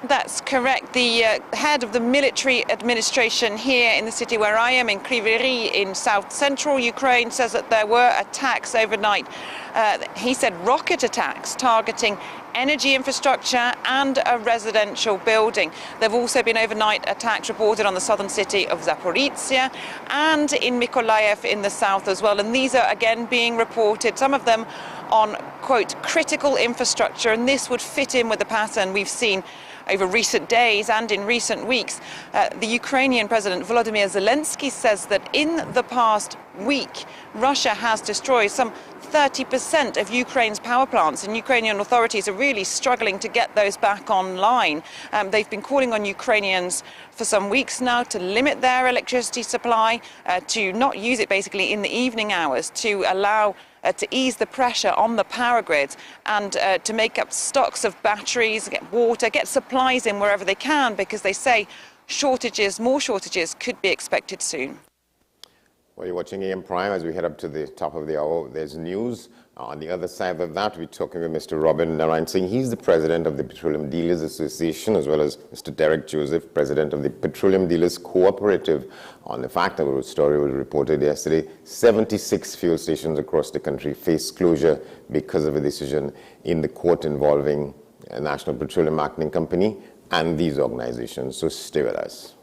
That's correct. The head of the military administration here in the city where I am, in Kryvyi Rih in south-central Ukraine, says that there were attacks overnight. He said rocket attacks targeting energy infrastructure and a residential building. There have also been overnight attacks reported on the southern city of Zaporizhia and in Mykolaiv in the south as well. And these are again being reported, some of them on, quote, critical infrastructure. And this would fit in with the pattern we've seen over recent days and in recent weeks. The Ukrainian President Volodymyr Zelensky says that in the past week, Russia has destroyed some 30% of Ukraine's power plants, and Ukrainian authorities are really struggling to get those back online. They've been calling on Ukrainians for some weeks now to limit their electricity supply, to not use it basically in the evening hours, to allow to ease the pressure on the power grids and to make up stocks of batteries, get water, get supplies in wherever they can, because they say more shortages could be expected soon. Well, you're watching AM Prime. As we head up to the top of the hour, there's news. On the other side of that, we're talking with Mr. Robin Narayan Singh. He's the president of the Petroleum Dealers Association, as well as Mr. Derek Joseph, president of the Petroleum Dealers Cooperative, on the fact that a story was reported yesterday. 76 fuel stations across the country face closure because of a decision in the court involving a National Petroleum Marketing Company and these organizations. So stay with us.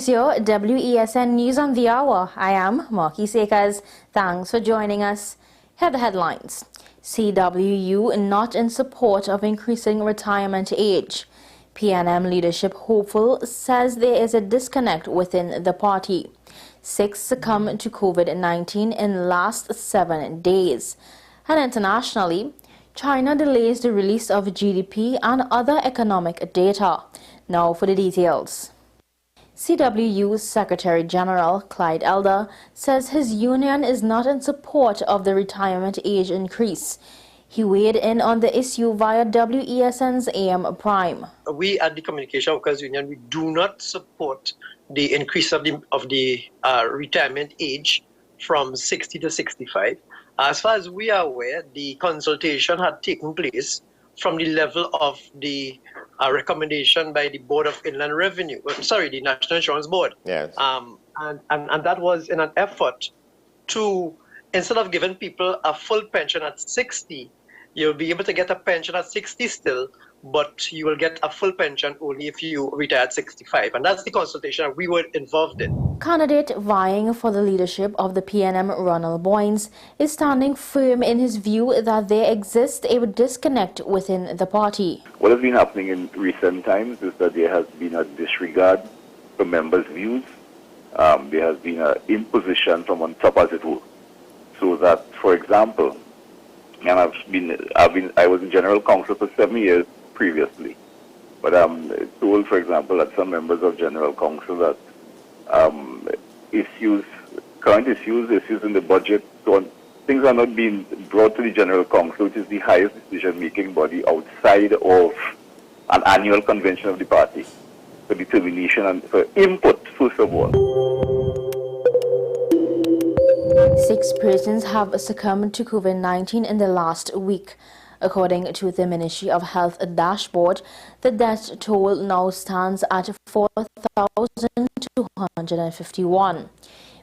Your WESN News on the Hour. I am Marky Sekas. Thanks for joining us. Here are the headlines. CWU not in support of increasing retirement age. PNM leadership hopeful says there is a disconnect within the party. 6 succumbed to COVID-19 in last 7 days. And internationally, China delays the release of GDP and other economic data. Now for the details. CWU Secretary General Clyde Elder says his union is not in support of the retirement age increase. He weighed in on the issue via WESN's AM Prime. We at the Communication Workers Union, we do not support the increase of the retirement age from 60 to 65. As far as we are aware, the consultation had taken place from the level of the recommendation by the Board of Inland Revenue, the National Insurance Board. Yes. And that was in an effort to, instead of giving people a full pension at 60, you'll be able to get a pension at 60 still, but you will get a full pension only if you retire at 65. And that's the consultation we were involved in. Candidate vying for the leadership of the PNM, Ronald Boynes, is standing firm in his view that there exists a disconnect within the party. What has been happening in recent times is that there has been a disregard for members' views. There has been an imposition from on top, as it were. So that, for example, and I was in General Council for 7 years previously, but I'm told, for example, that some members of General Council that current issues in the budget, so on, things are not being brought to the General Council, which is the highest decision-making body outside of an annual convention of the party, for determination and for input, first of all. 6 persons have succumbed to COVID-19 in the last week. According to the Ministry of Health dashboard, the death toll now stands at 4,251.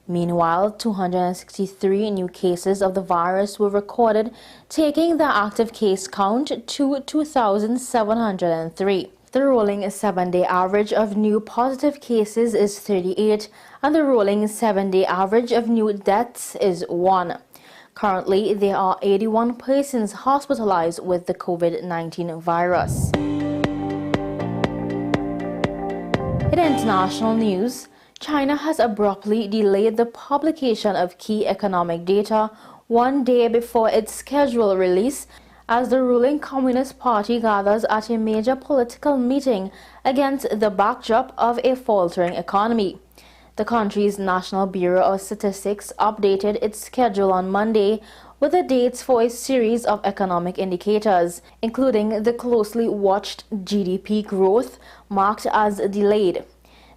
Meanwhile, 263 new cases of the virus were recorded, taking the active case count to 2,703. The rolling 7-day average of new positive cases is 38, and the rolling 7-day average of new deaths is 1. Currently, there are 81 persons hospitalized with the COVID-19 virus. In international news, China has abruptly delayed the publication of key economic data 1 day before its scheduled release, as the ruling Communist Party gathers at a major political meeting against the backdrop of a faltering economy. The country's National Bureau of Statistics updated its schedule on Monday with the dates for a series of economic indicators, including the closely watched GDP growth, marked as delayed.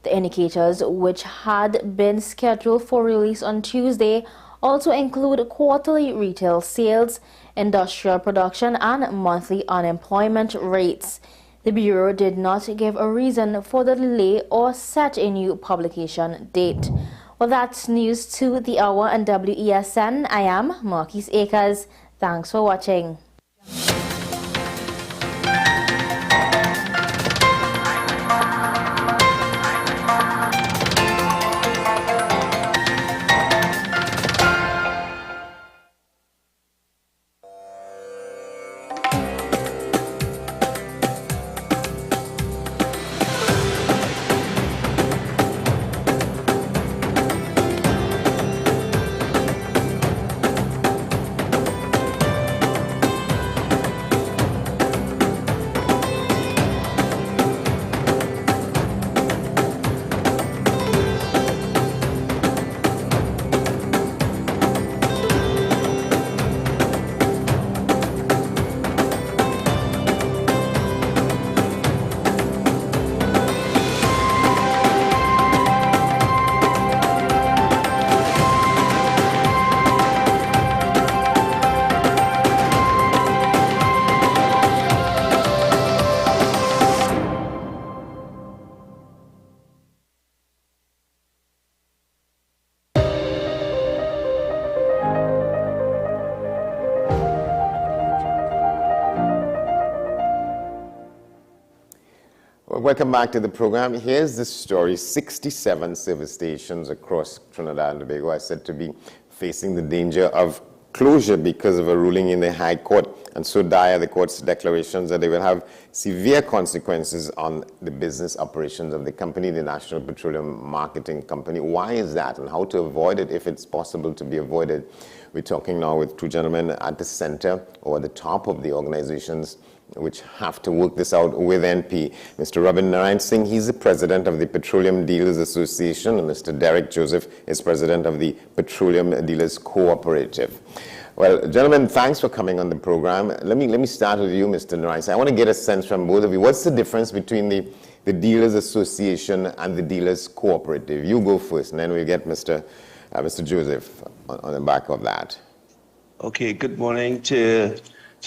The indicators, which had been scheduled for release on Tuesday, also include quarterly retail sales, industrial production, and monthly unemployment rates. The Bureau did not give a reason for the delay or set a new publication date. Well, that's news to the hour on WESN. I am Marquise Akers. Thanks for watching. Welcome back to the program. Here's the story. 67 service stations across Trinidad and Tobago are said to be facing the danger of closure because of a ruling in the High Court. And so dire the court's declarations that they will have severe consequences on the business operations of the company, the National Petroleum Marketing Company. Why is that, and how to avoid it if it's possible to be avoided? We're talking now with two gentlemen at the center or at the top of the organizations which have to work this out with NP. Mr. Robin Narayan Singh, he's the president of the Petroleum Dealers Association, and Mr. Derek Joseph is president of the Petroleum Dealers Cooperative. Well, gentlemen, thanks for coming on the program. Let me start with you, Mr. Narayan Singh. I want to get a sense from both of you. What's the difference between the Dealers Association and the Dealers Cooperative? You go first, and then we'll get Mr. Joseph on the back of that. Okay, good morning to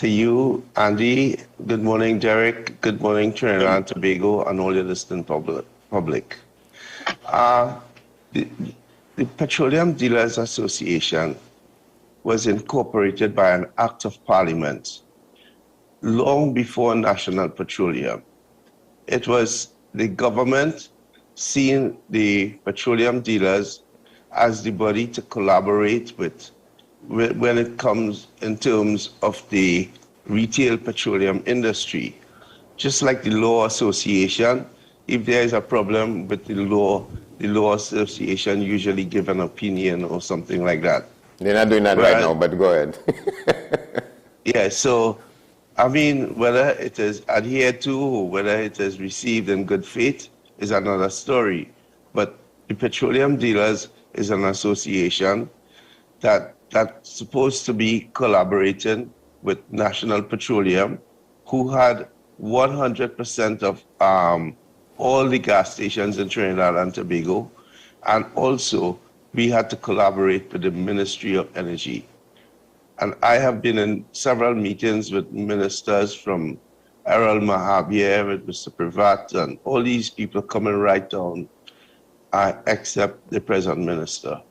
you, Andy. Good morning, Derek. Good morning, Trinidad and Tobago, and all your listening public. The Petroleum Dealers Association was incorporated by an act of parliament long before National Petroleum. It was the government seeing the petroleum dealers as the body to collaborate with when it comes in terms of the retail petroleum industry. Just like the law association, if there is a problem with the law association usually give an opinion or something like that. They're not doing that right now, but go ahead. Yeah, so, I mean, whether it is adhered to or whether it is received in good faith is another story. But the petroleum dealers is an association that's supposed to be collaborating with National Petroleum, who had 100% of all the gas stations in Trinidad and Tobago, and also we had to collaborate with the Ministry of Energy. And I have been in several meetings with ministers from Errol Mahabir, with Mr. Privat, and all these people coming right down, except the present minister.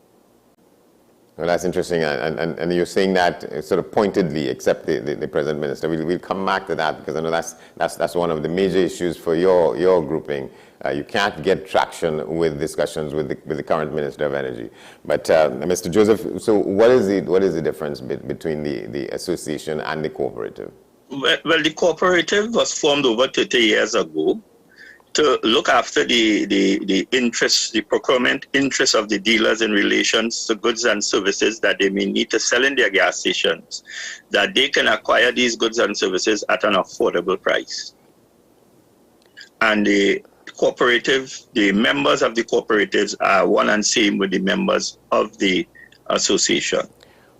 Well, that's interesting, and you're saying that sort of pointedly, except the present minister. We'll come back to that, because I know that's one of the major issues for your grouping. You can't get traction with discussions with the current Minister of Energy. But Mr. Joseph, so what is the difference between the association and the cooperative? Well, the cooperative was formed over 30 years ago to look after the interests, the procurement interests of the dealers in relation to goods and services that they may need to sell in their gas stations, that they can acquire these goods and services at an affordable price. And the cooperative, the members of the cooperatives are one and same with the members of the association.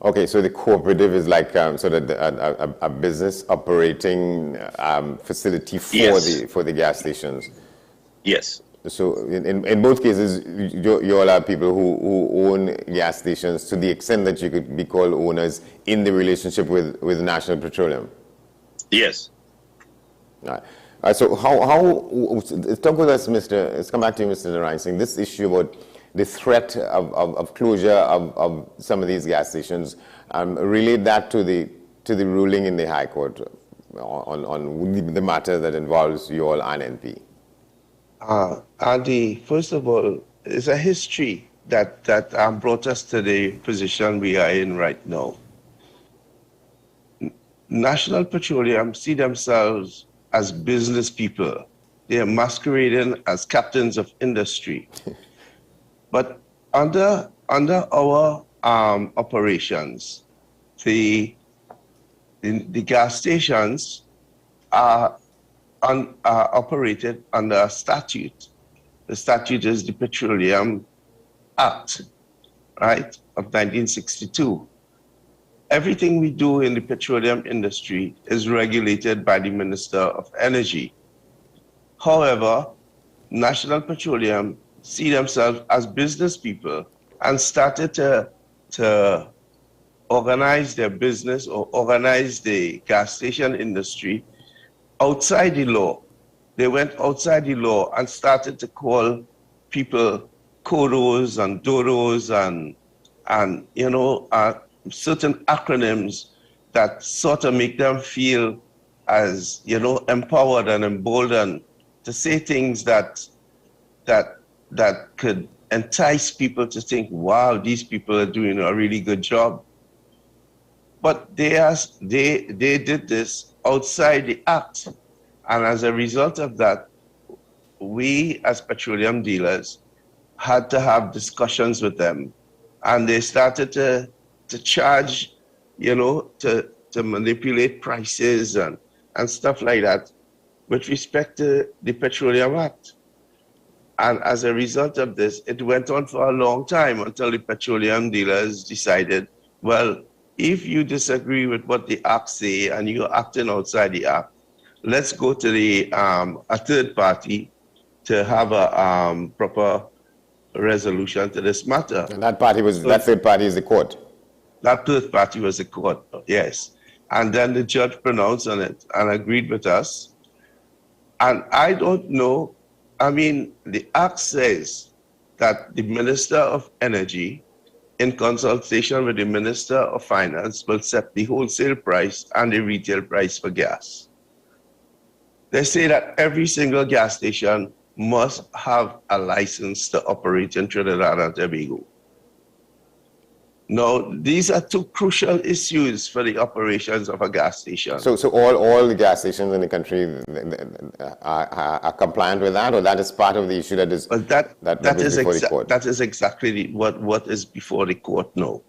Okay, so the cooperative is like sort of a business operating facility for the gas stations. Yes. So in both cases, you all are people who own gas stations to the extent that you could be called owners in the relationship with National Petroleum. Yes. All right. So talk with us, let's come back to you, Mr. Narayan Singh, this issue about the threat of closure of some of these gas stations. Relate that to the ruling in the High Court on the matter that involves you all and NP. Andy, first of all, it's a history that brought us to the position we are in right now. National Petroleum see themselves as business people. They are masquerading as captains of industry. But under our operations, the gas stations are operated under a statute. The statute is the Petroleum Act, right, of 1962. Everything we do in the petroleum industry is regulated by the Minister of Energy. However, National Petroleum see themselves as business people and started to organize their business or organize the gas station industry outside the law. They went outside the law and started to call people kodos and dodos and certain acronyms that sort of make them feel as, empowered and emboldened to say things that could entice people to think, wow, these people are doing a really good job. But they did this outside the act. And as a result of that, we as petroleum dealers had to have discussions with them. And they started to charge, to manipulate prices and stuff like that with respect to the Petroleum Act. And as a result of this, it went on for a long time until the petroleum dealers decided, well, if you disagree with what the Act say and you're acting outside the Act, let's go to a third party to have a proper resolution to this matter. And that third party is the court. That third party was the court, yes. And then the judge pronounced on it and agreed with us. And I don't know, the Act says that the Minister of Energy, in consultation with the Minister of Finance, will set the wholesale price and the retail price for gas. They say that every single gas station must have a license to operate in Trinidad and Tobago. Now, these are two crucial issues for the operations of a gas station. So all the gas stations in the country are compliant with that, or that is part of the issue that is before the court? That is exactly what is before the court now.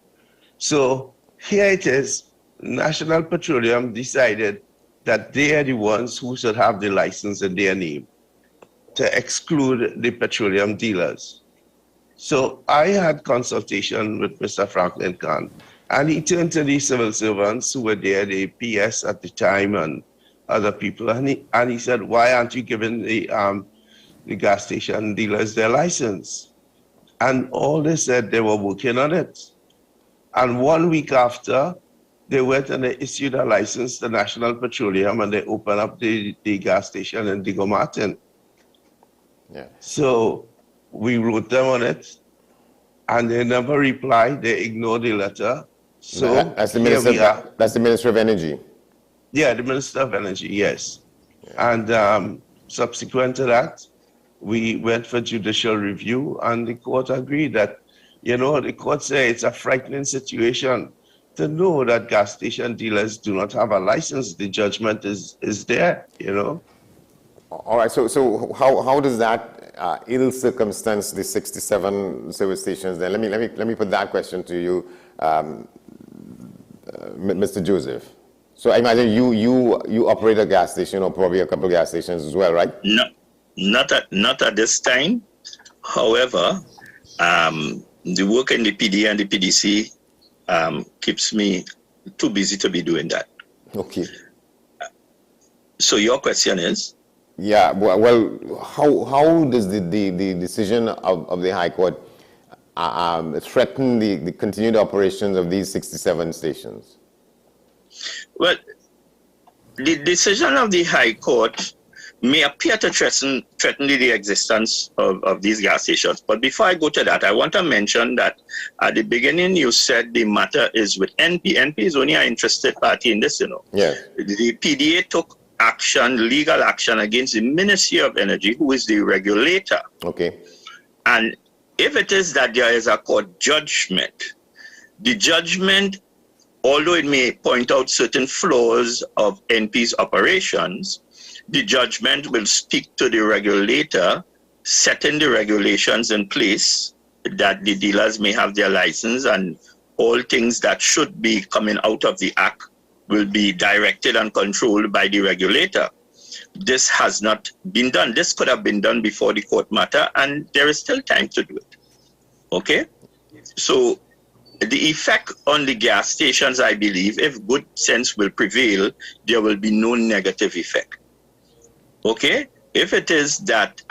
So here it is, National Petroleum decided that they are the ones who should have the license in their name to exclude the petroleum dealers. So I had consultation with Mr. Franklin Khan, and he turned to the civil servants who were there, the PS at the time and other people, and he said, why aren't you giving the gas station dealers their license? And all they said, they were working on it. And 1 week after, they went and they issued a license to National Petroleum, and they opened up the gas station in Diego Martin. Yeah. So we wrote them on it, and they never replied. They ignored the letter. So that's the Minister of Energy. Yeah, the Minister of Energy, yes. Yeah. And subsequent to that, we went for judicial review, and the court agreed that, the court said it's a frightening situation to know that gas station dealers do not have a license. The judgment is there, All right, so how does that ill circumstance the 67 service stations there? Let me put that question to you, Mr. Joseph. So I imagine you operate a gas station, or probably a couple of gas stations as well, right? No, not at this time. However, the work in the PD and the PDC keeps me too busy to be doing that. Okay. So your question is? Yeah, well, how does the decision of the High Court threaten the continued operations of these 67 stations? Well, the decision of the High Court may appear to threaten the existence of these gas stations. But before I go to that, I want to mention that at the beginning you said the matter is with NP. NP is only an interested party in this, Yeah. The PDA took legal action against the Ministry of Energy, who is the regulator. Okay. And if it is that there is a court judgment, the judgment, although it may point out certain flaws of NP's operations, the judgment will speak to the regulator, setting the regulations in place that the dealers may have their license, and all things that should be coming out of the Act will be directed and controlled by the regulator. This has not been done. This could have been done before the court matter, and there is still time to do it. Okay? So the effect on the gas stations, I believe, if good sense will prevail, there will be no negative effect. Okay? If it is that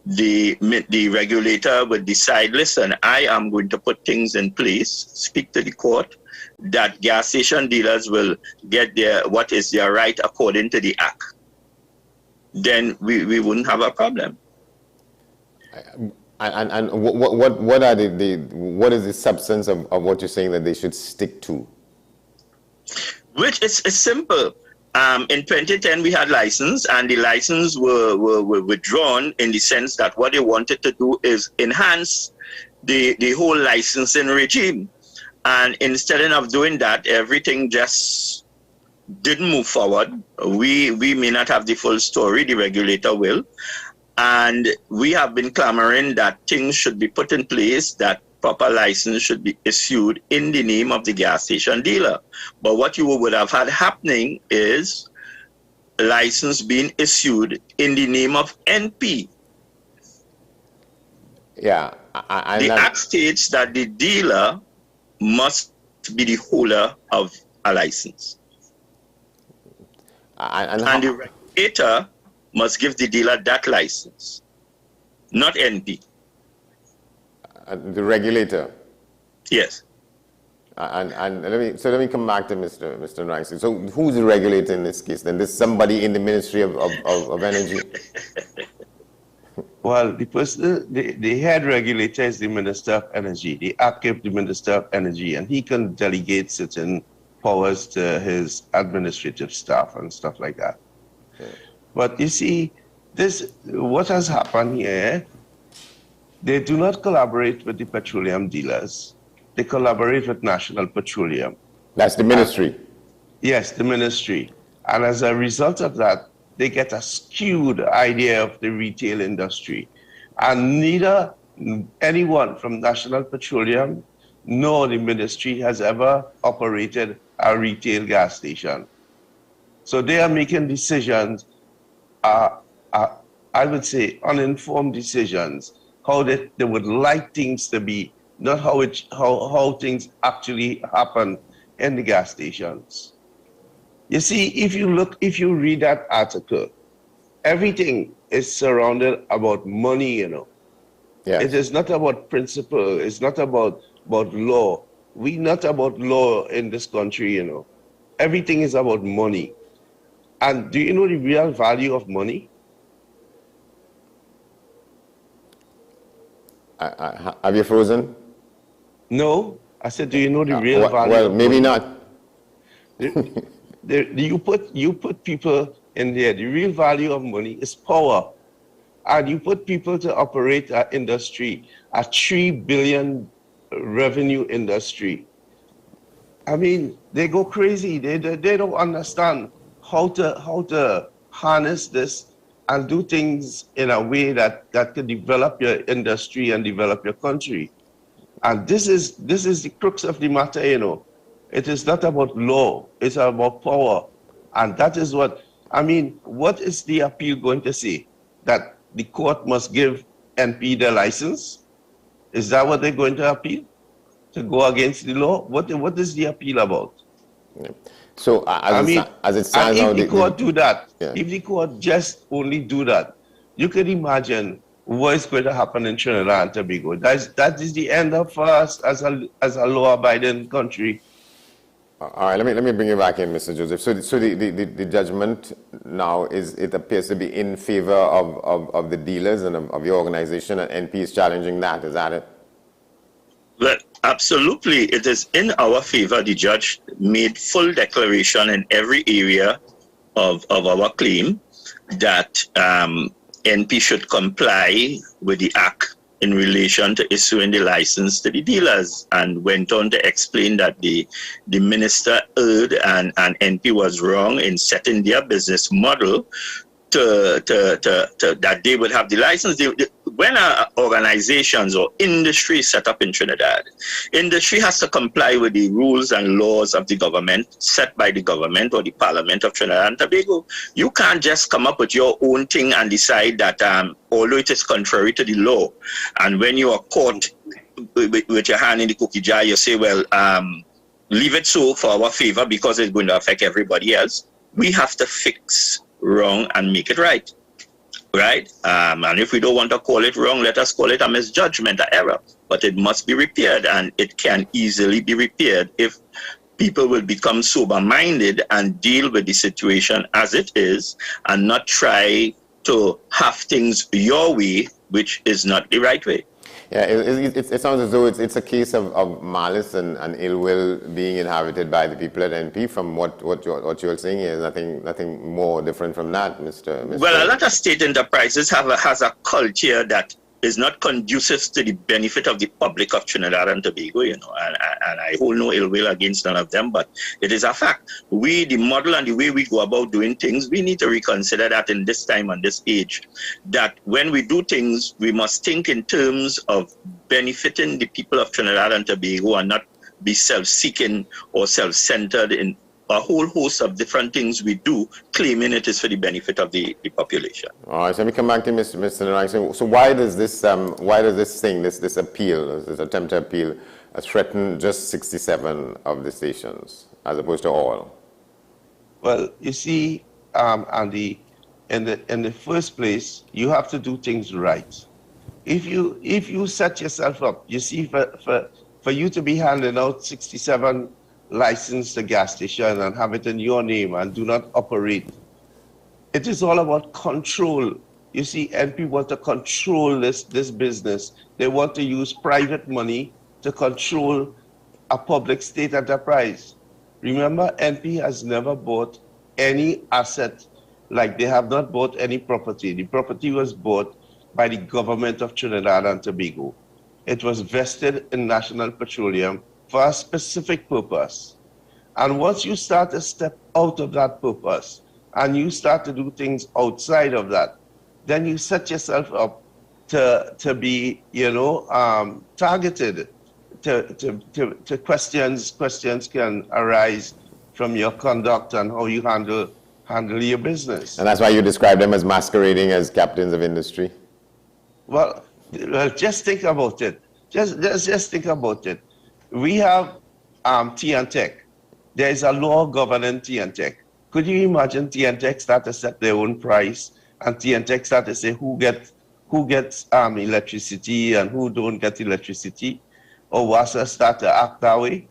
the regulator will decide, listen, I am going to put things in place, speak to the court, that gas station dealers will get what is their right according to the Act, then we wouldn't have a problem. And what is the substance of what you're saying that they should stick to? Which is simple. In 2010, we had license, and the license were withdrawn in the sense that what they wanted to do is enhance the whole licensing regime. And instead of doing that, everything just didn't move forward. We may not have the full story, the regulator will. And we have been clamoring that things should be put in place, that proper license should be issued in the name of the gas station dealer. But what you would have had happening is license being issued in the name of NP. Yeah. The Act states that the dealer must be the holder of a license. And the regulator must give the dealer that license, not NP. The regulator? Yes. And let me come back to Mr. Rice. So who's the regulator in this case? Then there's somebody in the Ministry of Energy? Well, the head regulator is the Minister of Energy. The Act gives the Minister of Energy, and he can delegate certain powers to his administrative staff and stuff like that. Okay. But you see, what has happened here, they do not collaborate with the petroleum dealers. They collaborate with National Petroleum. That's the ministry? Yes, the ministry. And as a result of that, they get a skewed idea of the retail industry. And neither anyone from National Petroleum nor the ministry has ever operated a retail gas station. So they are making decisions, I would say uninformed decisions, how they would like things to be, not how things actually happen in the gas stations. You see, if you read that article, everything is surrounded about money, you know. Yes. It is not about principle, it's not about law. We're not about law in this country, you know. Everything is about money. And do you know the real value of money? Have you frozen? No. I said, do you know the real value well, of maybe money? Not. You put people in there. The real value of money is power. And you put people to operate an industry, a 3 billion revenue industry. I mean, they go crazy. They don't understand how to harness this and do things in a way that can develop your industry and develop your country. And this is the crux of the matter, you know. It is not about law, it's about power. And that is what is the appeal going to say? That the court must give NP the license? Is that what they're going to appeal? To go against the law? What is the appeal about? Yeah. So as it stands now, if the court do that, if the court just only do that, you can imagine what is going to happen in Trinidad and Tobago. That is the end of us as a law-abiding country. All right, let me bring you back in, Mr. Joseph. So the judgment now it appears to be in favor of the dealers and of your organization, and NP is challenging that. Is that it? Well, absolutely. It is in our favor. The judge made full declaration in every area of our claim that NP should comply with the Act in relation to issuing the license to the dealers, and went on to explain that the minister erred and NP was wrong in setting their business model to that they would have the license. When organizations or industry set up in Trinidad, industry has to comply with the rules and laws of the government set by the government or the Parliament of Trinidad and Tobago. You can't just come up with your own thing and decide that although it is contrary to the law, and when you are caught with your hand in the cookie jar, you say, well, leave it so for our favor because it's going to affect everybody else. We have to fix wrong and make it right. Right? And if we don't want to call it wrong, let us call it a misjudgment, an error. But it must be repaired, and it can easily be repaired if people will become sober-minded and deal with the situation as it is, and not try to have things your way, which is not the right way. Yeah, it sounds as though it's a case of malice and ill will being inhabited by the people at NP. From what you're saying here, nothing more different from that, Mr. Well, a lot of state enterprises has a culture that is not conducive to the benefit of the public of Trinidad and Tobago, and I hold no ill will against none of them, but it is a fact. The model and the way we go about doing things, we need to reconsider that in this time and this age, that when we do things, we must think in terms of benefiting the people of Trinidad and Tobago and not be self-seeking or self-centered in a whole host of different things we do, claiming it is for the benefit of the population. All right, so let me come back to Mr. Narang. So why does this appeal, this attempt to appeal, threaten just 67 of the stations as opposed to all? Well, you see, Andy, in the first place, you have to do things right. If you set yourself up, you see, for you to be handing out 67 license the gas station and have it in your name and do not operate. It is all about control. You see, NP want to control this business. They want to use private money to control a public state enterprise. Remember, NP has never bought any asset, like they have not bought any property. The property was bought by the government of Trinidad and Tobago. It was vested in National Petroleum for a specific purpose. And once you start to step out of that purpose and you start to do things outside of that, then you set yourself up to be, targeted. To questions can arise from your conduct and how you handle your business. And that's why you describe them as masquerading as captains of industry? Well, just think about it. Just think about it. We have TNTech. There is a law governing TNTech. Could you imagine TNTech start to set their own price and TNTech start to say who gets electricity and who don't get electricity? Or WASA start to act that way?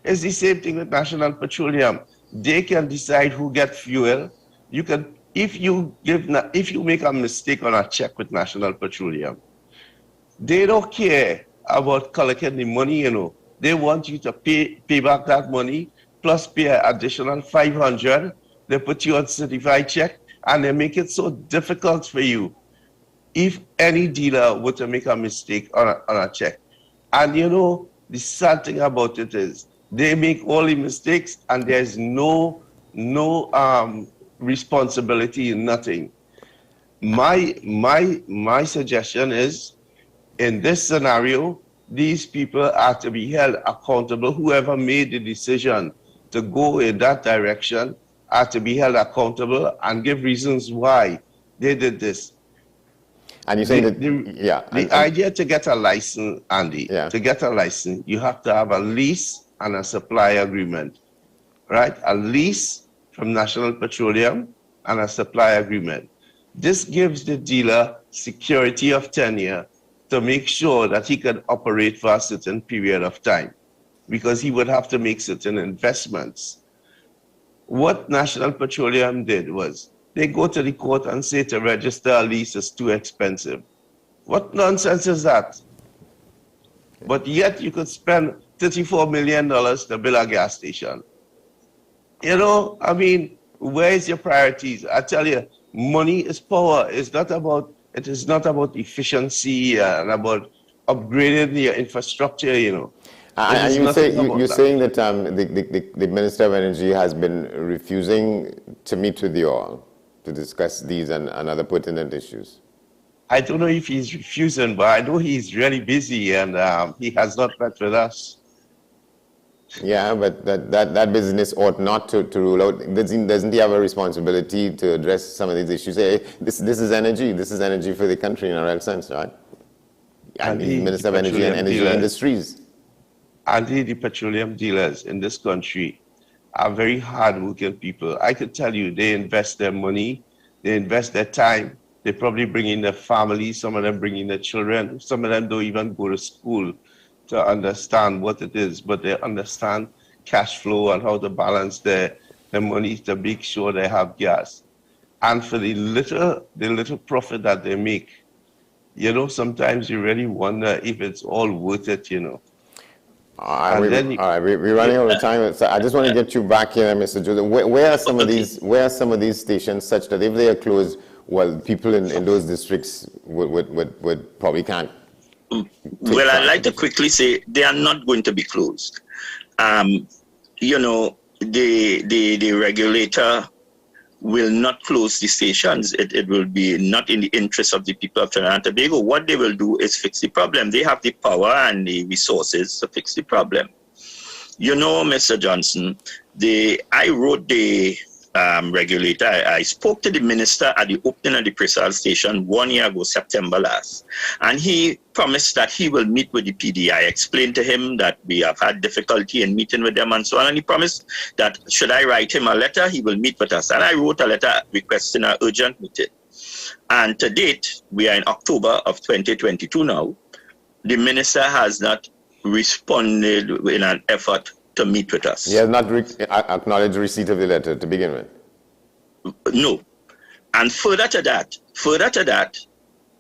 It's the same thing with National Petroleum. They can decide who gets fuel. You can, if you make a mistake on a check with National Petroleum, they don't care about collecting the money, They want you to pay back that money, plus pay an additional $500. They put you on certified check, and they make it so difficult for you. If any dealer were to make a mistake on a check, and the sad thing about it is they make all the mistakes, and there's no responsibility in nothing. My suggestion is, in this scenario, these people are to be held accountable. Whoever made the decision to go in that direction are to be held accountable and give reasons why they did this. And you say the idea to get a license, Andy, to get a license, you have to have a lease and a supply agreement, right? A lease from National Petroleum and a supply agreement. This gives the dealer security of tenure to make sure that he can operate for a certain period of time, because he would have to make certain investments. What National Petroleum did was they go to the court and say to register a lease is too expensive. What nonsense is that? But yet you could spend $34 million to build a gas station. Where is your priorities? I tell you, money is power. It is not about efficiency and about upgrading your infrastructure, And you're saying that the Minister of Energy has been refusing to meet with you all to discuss these and other pertinent issues? I don't know if he's refusing, but I know he's really busy and he has not met with us. Yeah, but that business ought not to rule out. Doesn't he have a responsibility to address some of these issues? Hey, this is energy for the country in a real sense, right? And the Minister of Energy and Energy Industries. And the petroleum dealers in this country are very hard-working people. I could tell you, they invest their money, they invest their time, they probably bring in their families, some of them bring in their children, some of them don't even go to school to understand what it is, but they understand cash flow and how to balance their money to make sure they have gas. And for the little profit that they make, sometimes you really wonder if it's all worth it, All right, we're running out of time. So I just want to get you back here, Mr. Joseph. Where are some of these stations such that if they are closed, well, people in those districts would probably can't. Well, I'd like to quickly say they are not going to be closed. You know, the regulator will not close the stations. It will be not in the interest of the people of Trinidad and Tobago. What they will do is fix the problem. They have the power and the resources to fix the problem. You know, Mr. Johnson, I wrote the regulator. I spoke to the minister at the opening of the Presal station 1 year ago, September last. And he promised that he will meet with the PD. I explained to him that we have had difficulty in meeting with them and so on. And he promised that should I write him a letter, he will meet with us. And I wrote a letter requesting an urgent meeting. And to date, we are in October of 2022 now. The minister has not responded in an effort to meet with us. He has not acknowledged receipt of the letter to begin with? No. And further to that,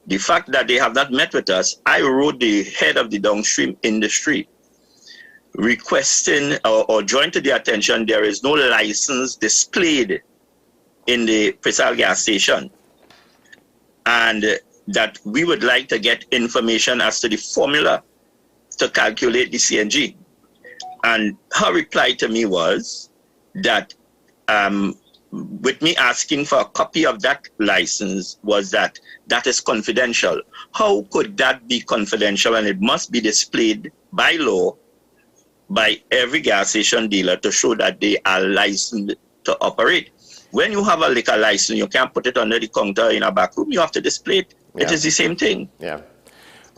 the fact that they have not met with us, I wrote the head of the downstream industry requesting or drawing to their attention there is no license displayed in the Presal gas station. And that we would like to get information as to the formula to calculate the CNG. And her reply to me was that with me asking for a copy of that license was that is confidential. How could that be confidential? And it must be displayed by law by every gas station dealer to show that they are licensed to operate. When you have a liquor license, you can't put it under the counter in a back room. You have to display it. Yeah. It is the same thing. Yeah.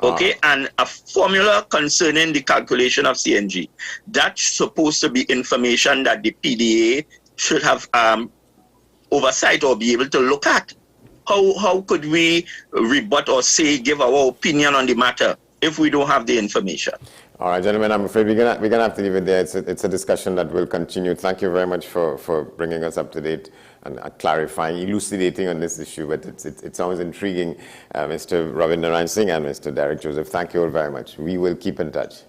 Okay, and a formula concerning the calculation of CNG. That's supposed to be information that the PDA should have oversight or be able to look at. How could we rebut or give our opinion on the matter if we don't have the information? All right, gentlemen, I'm afraid we're gonna have to leave it there. It's a discussion that will continue. Thank you very much for bringing us up to date and clarifying, elucidating on this issue. But it sounds intriguing, Mr. Robin Narayan Singh and Mr. Derek Joseph. Thank you all very much. We will keep in touch.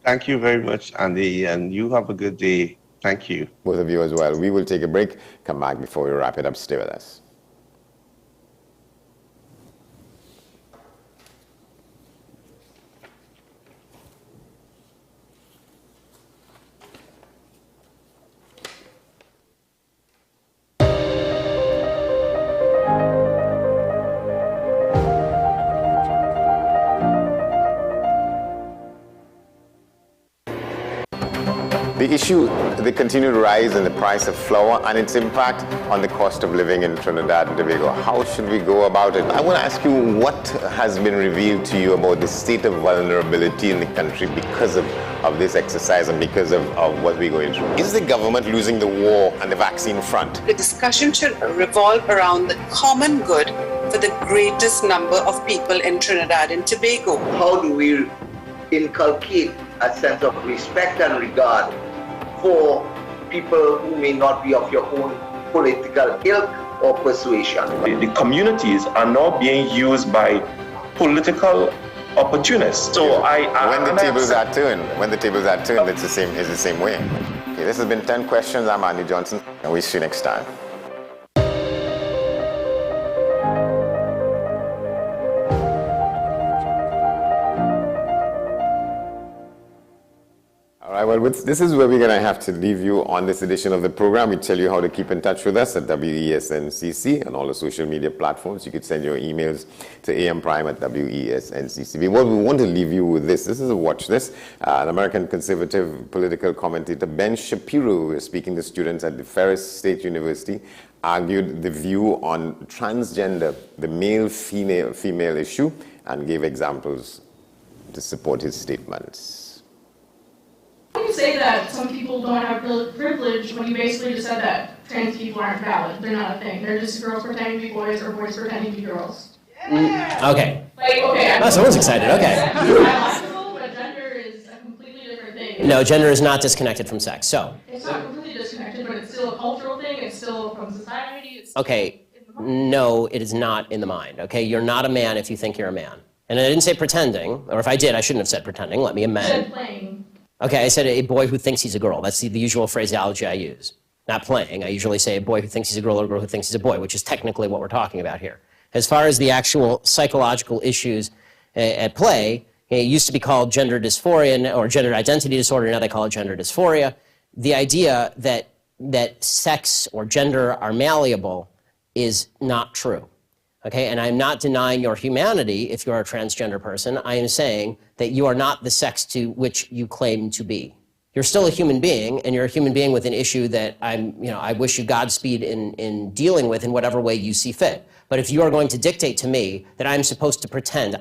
Thank you very much, Andy, and you have a good day. Thank you. Both of you as well. We will take a break. Come back before we wrap it up. Stay with us. The issue, the continued rise in the price of flour and its impact on the cost of living in Trinidad and Tobago. How should we go about it? I want to ask you, what has been revealed to you about the state of vulnerability in the country because of this exercise and because of what we're going through? Is the government losing the war on the vaccine front? The discussion should revolve around the common good for the greatest number of people in Trinidad and Tobago. How do we inculcate a sense of respect and regard for people who may not be of your own political ilk or persuasion? The communities are now being used by political opportunists. So when the tables are turned, it's the same way. Okay, this has been 10 Questions. I'm Andy Johnson, and we'll see you next time. All right, well, this is where we're going to have to leave you on this edition of the program. We tell you how to keep in touch with us at WESNCC and all the social media platforms. You could send your emails to amprime@WESNCC. Well, we want to leave you with this. This is a watch this. An American conservative political commentator, Ben Shapiro, speaking to students at the Ferris State University, argued the view on transgender, the male-female issue, and gave examples to support his statements. You say that some people don't have privilege when you basically just said that trans people aren't valid. They're not a thing. They're just girls pretending to be boys or boys pretending to be girls. Okay. Like, okay. Oh, someone's excited. Okay. Biological, but gender is a completely different thing. No, gender is not disconnected from sex. So. It's not completely disconnected, but it's still a cultural thing. It's still from society. It's Okay. No, it is not in the mind. Okay, you're not a man if you think you're a man. And I didn't say pretending, or if I did, I shouldn't have said pretending. Let me amend. You said playing. Okay, I said a boy who thinks he's a girl. That's the usual phraseology I use. not playing. I usually say a boy who thinks he's a girl or a girl who thinks he's a boy, which is technically what we're talking about here. As far as the actual psychological issues at play, it used to be called gender dysphoria or gender identity disorder. Now they call it gender dysphoria. The idea that sex or gender are malleable is not true. Okay, and I'm not denying your humanity if you're a transgender person. I am saying that you are not the sex to which you claim to be. You're still a human being, and you're a human being with an issue that I wish you Godspeed in dealing with in whatever way you see fit. But if you are going to dictate to me that I'm supposed to pretend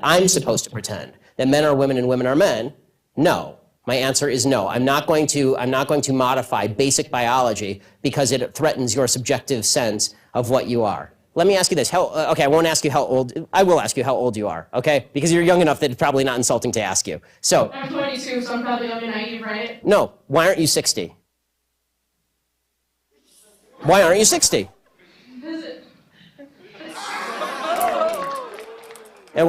that men are women and women are men, no. My answer is no. I'm not going to modify basic biology because it threatens your subjective sense of what you are. Let me ask you this. Okay, I won't ask you how old. I will ask you how old you are, okay? Because you're young enough that it's probably not insulting to ask you. So. I'm 22, so I'm probably young and naive, right? No. Why aren't you 60? Why aren't you 60? And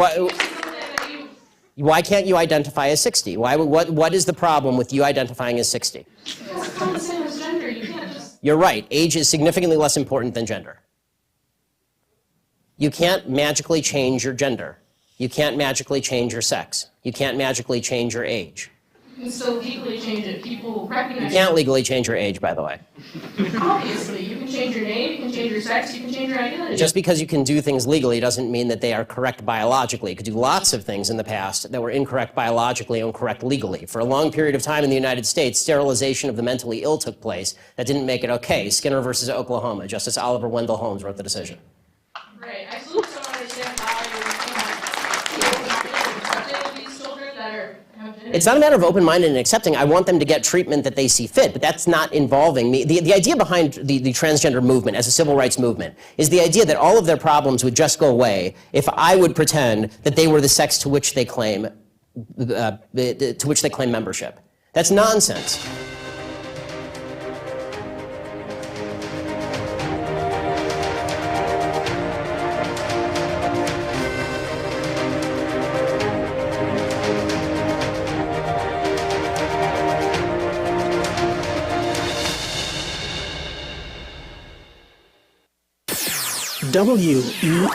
why can't you identify as 60? What is the problem with you identifying as 60? It's not the same as gender. You can't just... You're right. Age is significantly less important than gender. You can't magically change your gender. You can't magically change your sex. You can't magically change your age. You can still legally change it. People recognize You can't legally change your age, by the way. Obviously. You can change your name, you can change your sex, you can change your identity. Just because you can do things legally doesn't mean that they are correct biologically. You could do lots of things in the past that were incorrect biologically and correct legally. For a long period of time in the United States, sterilization of the mentally ill took place. That didn't make it okay. Skinner versus Oklahoma. Justice Oliver Wendell Holmes wrote the decision. Right. I still don't understand how you're accepting these children that are... It's not a matter of open-minded and accepting. I want them to get treatment that they see fit, but that's not involving me. The idea behind the transgender movement as a civil rights movement is the idea that all of their problems would just go away if I would pretend that they were the sex to which they claim membership. That's nonsense. WEN